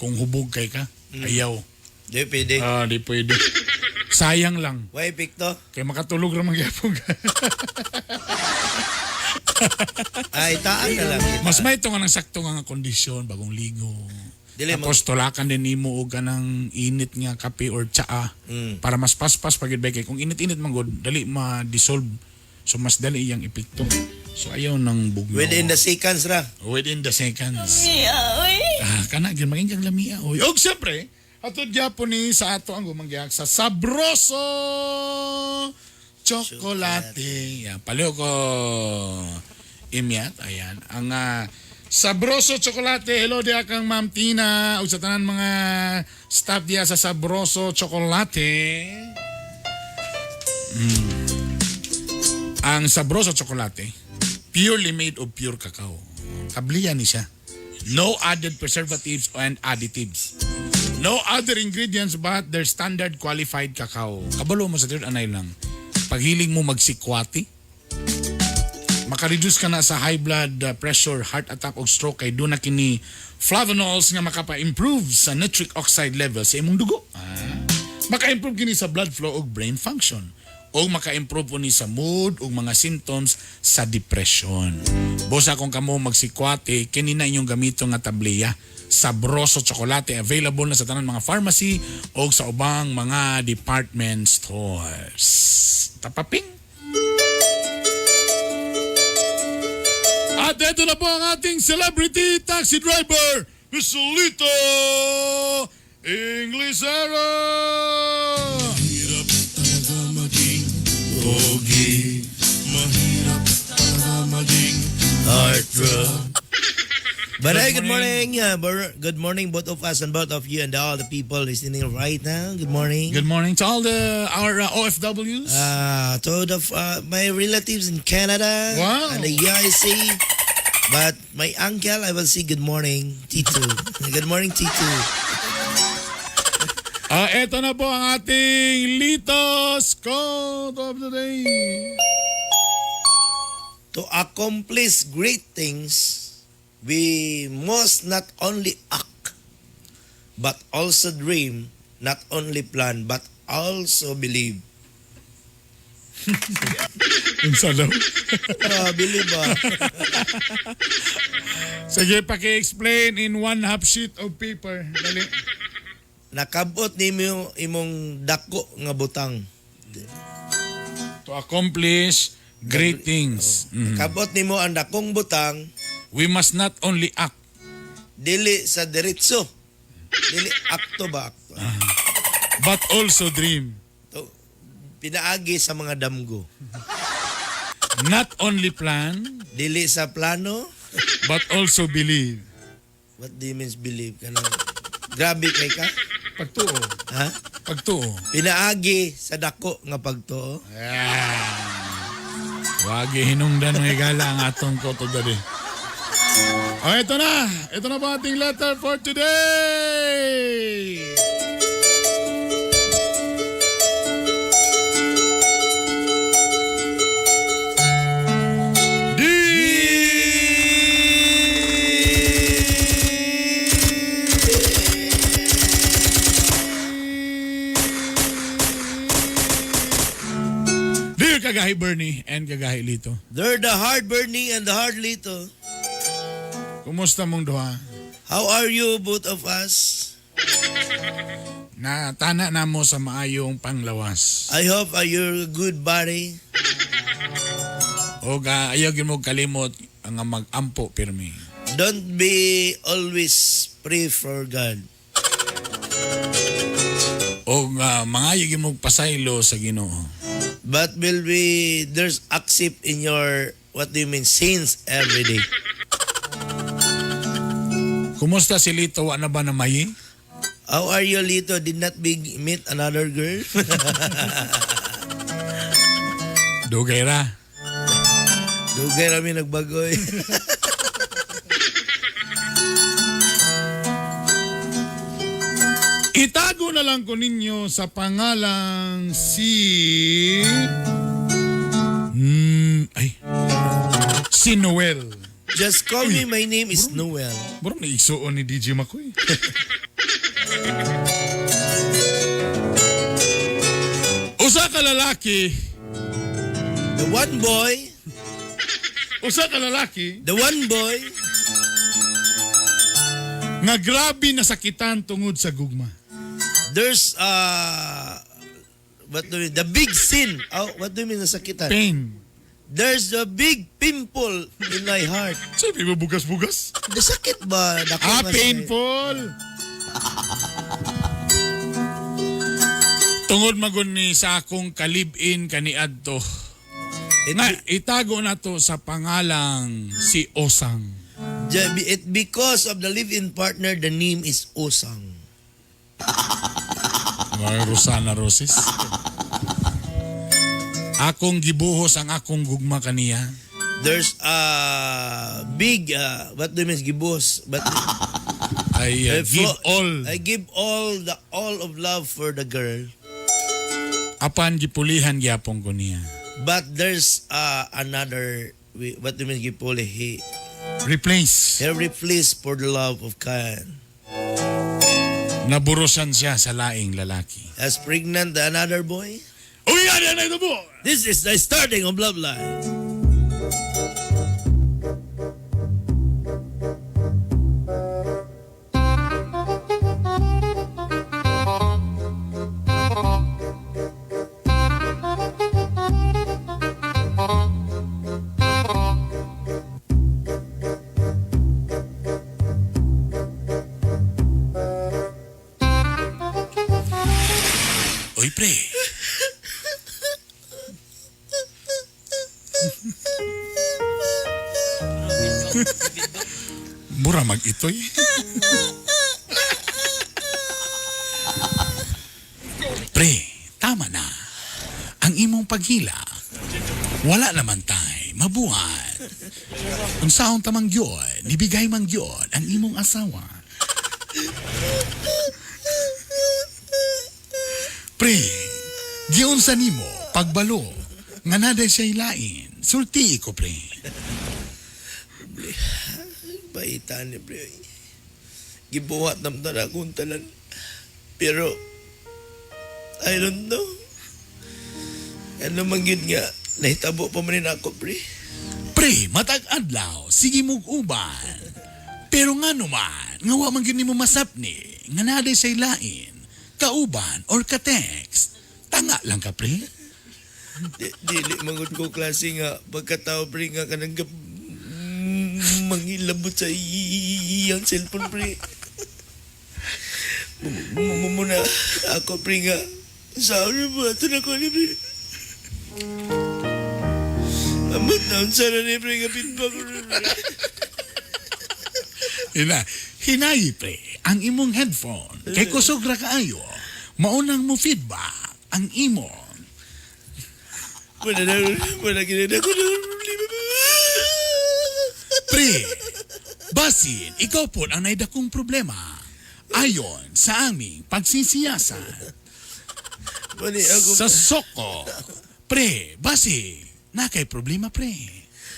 kung hubog kay ka? Ayaw. Di pwede. Di pwede. Sayang lang. Why pick to? Kaya makatulog naman gyapon ka. Ay, taan na lang. Mas may ito nga ng sakto nga kondisyon, bagong ligo. Dili mo. Tapos tulakan din nimo og kanang init nga kape or tsaa para mas paspas pagid bay kay kung init-init man god dali ma-dissolve. So mas dali iyang epekto. So ayaw nang bugno. Within the seconds ra. Within the seconds. Kana gyud maging kang lamia oy. Og syempre, atod gyapon ni sa ato ang gumanggiyak sa Sabroso Chocolate. Yan, paliw ko imyat. Ayan. Ang Sabroso Chocolate. Hello diya kang Ma'am Tina. O sa tanan mga staff diya sa Sabroso Chocolate. Ang Sabroso Chocolate, purely made of pure cacao. Kabliya ni siya. No added preservatives and additives. No other ingredients but their standard qualified cacao. Kabalo mo sa third anay lang. Paghiling mo magsikwati, makareduce ka na sa high blood pressure, heart attack o stroke kay doon na kini flavonols nga makapa-improve sa nitric oxide level sa imong dugo. Maka-improve kini sa blood flow o brain function. O maka-improve po ni sa mood o mga symptoms sa depression. Bosa kung kamo magsikwate, kini na inyong gamito nga tableya. Sabroso Chocolate, available na sa tanan mga pharmacy o sa ubang mga department stores. Tapaping! At ito na po ang ating celebrity taxi driver, Mr. Lito Inglisero! Mahirap talaga maging pogi. Mahirap talaga maging heartthrob. But hey, good morning. Good morning, both of us and both of you and all the people listening right now. Good morning. Good morning to all our OFWs. To my relatives in Canada. Wow. And the USA. But my uncle, I will say good morning, Tito. Good morning, Tito. Eto na po ang ating Litos Quote of the Day. To accomplish great things, we must not only act, but also dream, not only plan, but also believe. Insalaw. Believe ba? Sige, paki-explain in 1/2 sheet of paper. Dali. Nakabot ni imong dako nga butang. To accomplish great things. Nakabot nimo ang dakong butang, we must not only act. Dili sa diretso. Dili akto ba akto. But also dream. To, pinaagi sa mga damgo. Not only plan. Dili sa plano. But also believe. What do you mean believe? Kanang grabe kay ka? Pagtuo. Ha? Pagtuo. Pinaagi sa dako nga pagtuo. Wagi hinungdan ng higala ang atong koto dali. O, ito na. Ito na po ating letter for today. Dear Kagahi Bernie and Kagahi Lito. They're the hard Bernie and the hard Lito. Kumusta mong duha? How are you, both of us? Natana na mo sa maayong panglawas. I hope you're a good buddy. O ayaw gyud mo kalimot ang mag-ampo pirmi. Don't be always pray for God. O mangayo gyud mo pasaylo sa Ginoo. But will be there's accept in your what do you mean sins every day. Kumusta si Lito? Wa na ba na mayi? How are you, Lito? Did not meet another girl? Dugay ra. Dugay rami nagbagoy. Itago na lang ko ninyo sa pangalang si Noel. Just call me, my name is Noel. Murang naigsuon ni DJ Makoy. Usa ka lalaki. The one boy. Usa ka lalaki. The one boy. Nga grabe nasakitan tungod sa gugma. There's what do you mean? The big sin. Oh, what do you mean nasakitan? Pain. There's a big pimple in my heart. Sabi mo bugas-bugas? Sakit ba? Painful. Tungod magun ni sa akong kalibin kaniadto. Itago na to sa pangalang si Osang. Because of the live-in partner, the name is Osang. Rosana Roses. Akong gibuhos ang akong gugma kaniya. There's a big what do you mean gibuhos? But I give all of love for the girl. Apan gipulihan gyapon ko niya. But there's another what do you mean gipuli? He replaced for the love of Cain. Naburusan siya sa laing lalaki. As pregnant the another boy. Oh yeah, na ito po. This is the starting of bloodline. Oy pre. Mura mag-itoy. Pre, tama na. Ang imong paghila, wala naman tay, mabuhat. Kung saon tamang yun, nibigay mang yun ang imong asawa. Pre, giyon sa nimo, pagbalo, nga naday siya ilain, sulti ko pre. Baitan ni pre. Gibuhat namdan akong tanan. Pero, I don't know. Ano man yun nga, nahitabo pa man ako, pre. Pre, matag adlaw, sige mong uban. Pero nga naman, nga wa man yun mo masapni, nga naday siya ilain, kauban or ka-text. Tanga lang ka, pre. Dili mangod ko klase nga, pagkatao, pre, nga kanang mangilabot sa iyang cellphone, pre. Muna ako, pre, nga sorry ba ito na ko ni, pre. Amat na, sana ni, pre, nga pinpa ko, pre. Hinayi pre, ang imong headphone. Kay kusog ra kaayo. Maunang mo feedback ang imong. Wala ginana ko ng problema. Pre, basin, ikaw po ang naidakong problema. Ayon sa aming pagsisiyasan. Mani ako. Sa soko. Pre, basi, nakay problema pre.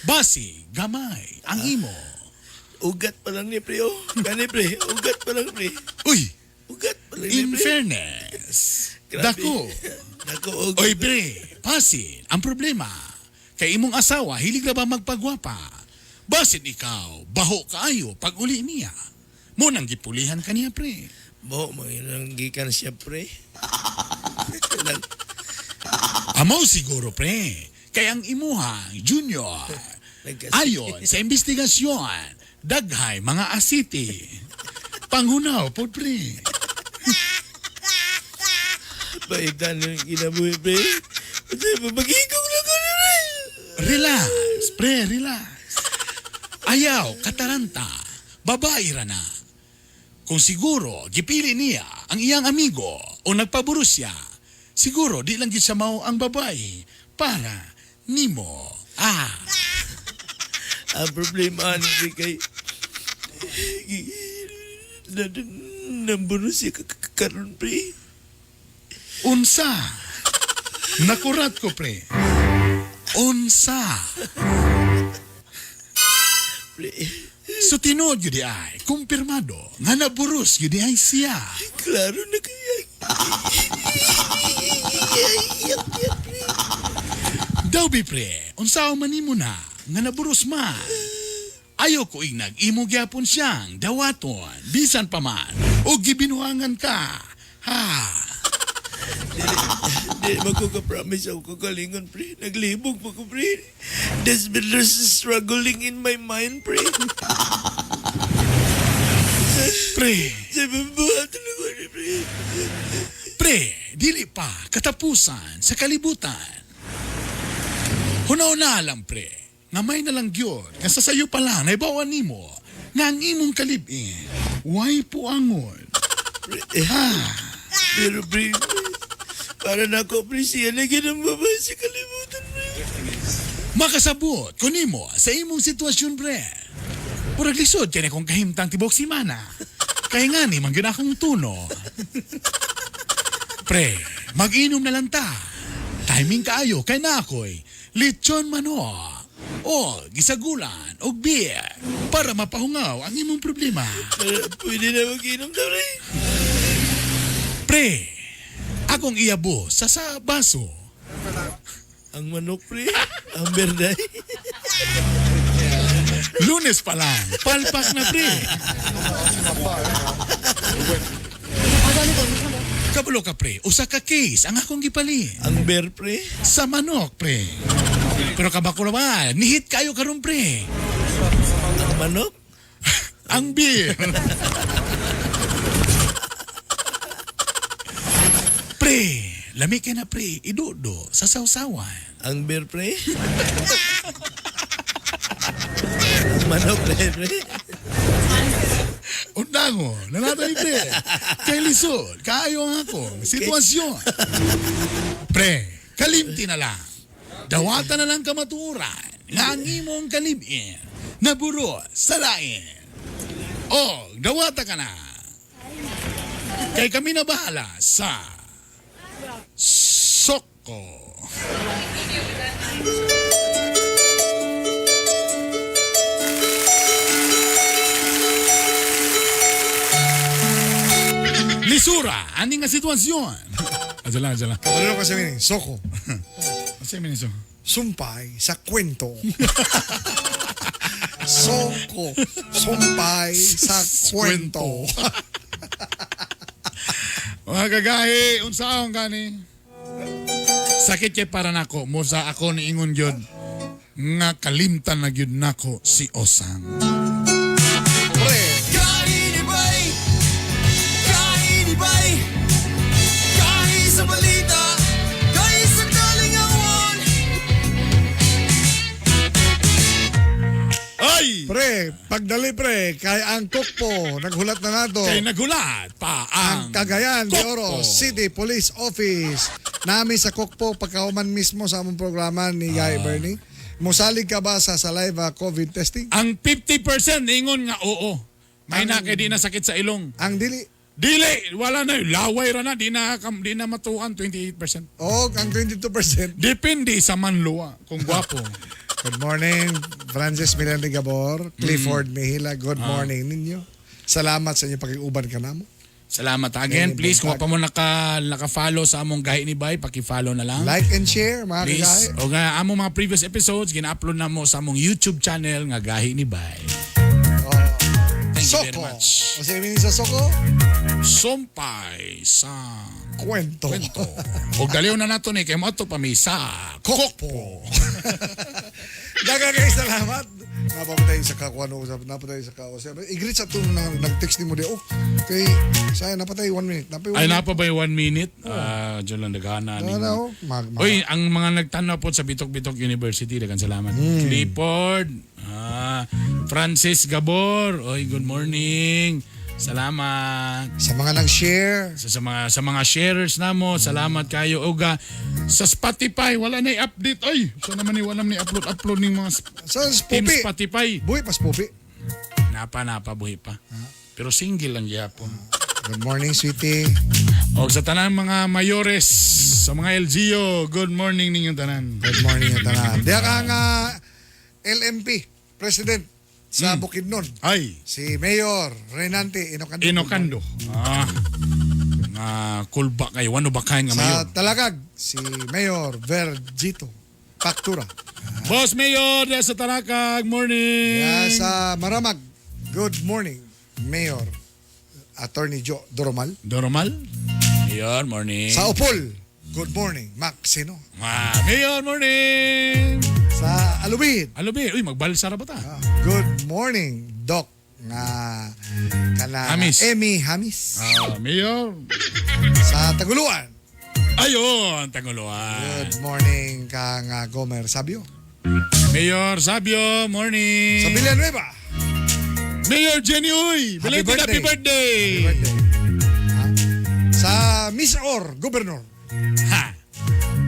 Basi, gamay, ang imo. Ugat pa lang ni pre, oh. Kani pre, ugat pa lang pre. Uy, Ugat pa lang ni in pre. fairness, Grabe. dako. Dako, ugat. Oy pre, basin, ang problema. Kay imong asawa, hilig na ba magpagwapa? Basin ikaw, baho kaayo pag uli niya. Munang gipulihan kaniya pre. Bo, gikan siya pre. Amaw siguro pre, kay ang imuhang junior. Ayon sa investigasyon, daghay mga asiti. Panghunaw po pre. Baitan yung kinabuhi pre. Magigong na ko na pre. Relax, pre, relax. Ayaw, kataranta, babae ra na. Kung siguro, gipili niya ang iyang amigo o nagpaburo siya, siguro di lang gid siya mao ang babae para nimo. Ang problema ni kay namburo siya karon pre. Unsa? Nakurat ko, pre. Unsa? Pre, So tinuod yun di ay, kumpirmado, nga naburos yun di ay siya. klaro na kaya. Iyak pre. Daw bi pre, unsa man nimo na, nga naburos ma. Ayaw ko inag imo gyapon siyang dawaton, bisan pa man, o gibinuangan ka. Ha? Di magkuka-promise ako kagalingan, pre. Naglibog pa ko, pre. There's struggling in my mind, pre. Pre, Sa mabuhatan ako ni, pre. pre, dili pa katapusan sa kalibutan. Hunaw na lang, pre, nga may nalang gyud, nga sa sayo pa lang, naibawan nimo, nga ang imong kalibin, way puangon. Ha? Pero, pre, para na ako, pre, siya lagi ng babae sa kalibutan, pre. Makasabot ko nimo sa imong sitwasyon, pre. Murag lisod kaya kung kahimtang tibok si Mana. Kaya nga ni, mangyun akong tuno. Pre, mag-inom na lang ta. Timing kaayo, kay na ako'y lechon manok. O, gisagulan, o beer. Para mapahungaw ang imong problema. Pwede na mag-inom daw, pre. Pre, akong iyabo sa baso. Ang manok, pre. Ang berday. Lunes pa lang, palpak na pre. Kabalo ka pre, usa ka case ang akong gipali. Ang bear, pre. Sa manok pre. Pero kabako naman, nihit kayo karon pre. Ang manok. Ang beer. Pre, lami ka na pre, idudo sa sawsawan. Ang bear, pre. Ang manok, pre. Undango, nanatay pre. Kay lisod, kaayo ang akong sitwasyon. Pre, kalimti na lang. Dawata na lang kamaturan. Nga ang imong kalibin. Naburo sa lain. O, dawata ka na. Kay kami na bahala sa Soko. Lisura, ani nga sitwasyon. Adala. Ano kasi mini? Soko. Kasi miniso. Sumpay sa kwento. Soko. Sumpay sa kwento. Mga kagahi, unsaon gani? Sakit kay para nako, mo sa ako ni ingon gyud nga kalimtan na gyud nako si Osang. Pre, Kainibay, kainibay, kahi sa balita, kahi sa kalingawan. Ay! pre, pagdali pre, kay ang Kukpo, naghulat na nato. Kay nagulat pa Ang Cagayan de Oro Kukpo. City Police Office. Nami sa Kukpo, pagkauman mismo sa among programa ni Guy Bernie. Musalig ka ba sa saliva COVID testing? Ang 50% ingon nga oo. May na kay di na sakit sa ilong. Ang dili. Dili, wala na, laway ra na, di na matukan 28%. O, ang 22%. Depende sa manluwa, kung gwapo. Good morning, Francis Milani Gabor, Clifford Mihila. Good morning ninyo. Salamat sa inyo pakiuban ka namo. Salamat again. Please, kung pa mo naka-follow sa among Gahi ni Bay, paki-follow na lang. Like and share, mga Please. kagahi. O nga, among mga previous episodes, gina-upload na mo sa among YouTube channel nga Gahi ni Bay. Thank you very Soko. much. O sa ibig sa Soko, Sumpay sa kwento. O galiw na nato ni kay mo to pamisa. Kokpo. Daga kayo salamat. Napapatay sa kakuano, napatay sa kakuano. I-greet sa itong nag-text ni mo di, kay saya napatay 1 minute. Ay, napa ba 1 minute? Diyan lang daghana. Uy, ang mga nagtanaw po sa Bitok-Bitok University, dagan salamat. Clifford, Francis Gabor, oy, good morning. Salamat. Sa mga nag-share. Sa mga sharers namo, salamat kayo. Oga, sa Spotify, wala na i-update. Ay, so naman wala na i-upload ng mga Sa team Spoopy. Spotify. Buhay pas Spoopy. Napa, buhi pa. Pero single lang yapon. Good morning, sweetie. O sa tanan mga mayores, sa mga LGU, good morning ninyong tanan. Good morning, tanan. Diya ka nga LMP, President sa Bukidnon. Ay, Si Mayor Renante Inocando. Inocando. Nga kulba kayo, wano ba kayo nga Sa mayor? Talagag, si Mayor Vergito Factura. Boss Mayor, sa Tarakag, morning. Sa Maramag, good morning, Mayor Attorney Joe Doromal. Doromal? Mayor, morning. Sa Upol, good morning, Maxino. Mayor, morning. Sa Alubid, Uy, magbalsa na ba ta? good morning, Doc kana Hamis. Emmy Hamis. Mayor. Sa Taguluan, Ayun, Tanguluan. good morning kang Gomer Sabio. Mayor Sabio, morning. Sa Villanueva, Mayor Jenny, uy. Belated happy birthday. birthday. Sa Miss Or, Governor. Ha.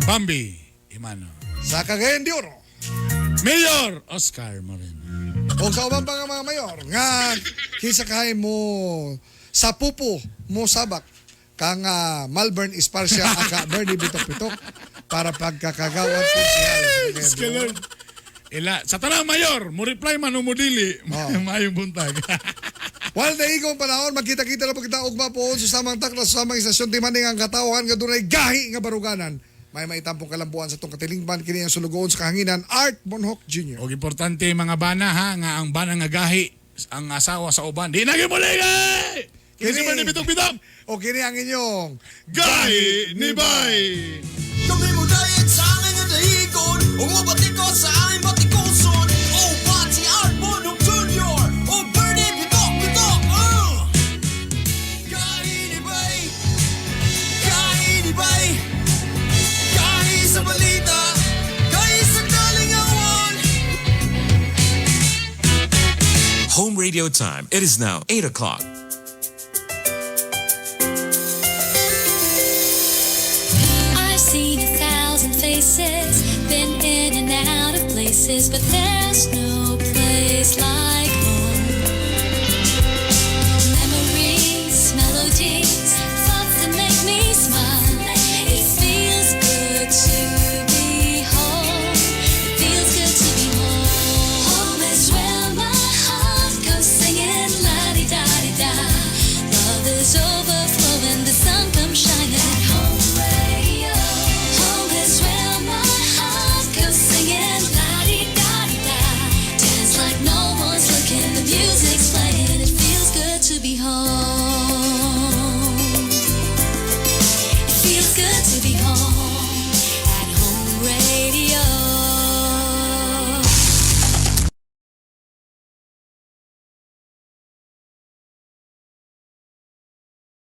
Bambi. Imano. Sa Cagayan de Oro. Mayor Oscar Moreno. O sa ubang pang mga mayor nga kisa kay mo sa pupo mo sabak kang Malvern Esparcia aka Bernie Bitok-Bitok para pagkakagawan po siya. Skalord. Sa tanang mayor, mo reply man o mo dili. Mayong buntag. While daigong panahon, magkita-kita na po kita ugma po sa samang takla sa samang istasyon timaning ang katawan nga dunay gahi nga baruganan. May maitampong kalambuan sa itong katilingban kini ang sulugoon sa kahanginan Art Bonhoc Jr. Og importante mga bana ha, nga ang bana nga gahi, ang asawa sa uban. Di naging muligay! Kini ba ni Bitok-Bitok? O kini ang inyong Gahi ni Bay! Kami mo dayon sa aming nadahigon Umabati ko sa aming batikoson Oh, Bati Art Bonhoc Jr. Oh, Bernie Bitok-Bitok Gahi ni Bay Gahi ni Bay Gahi sa balita Gahi sa kalingawan Home radio time. It is now 8 o'clock. I've seen 1,000 faces, been in and out of places, but there's no place like home. Memories, melodies, thoughts that make me smile. It feels good to be home. It feels good to be home. Home is where my heart goes singing la-di-da-di-da. Love is overflowing, the sun comes shining. Home radio. Home is where my heart goes singing la-di-da-di-da. Dance like no one's looking, the music's playing. It feels good to be home.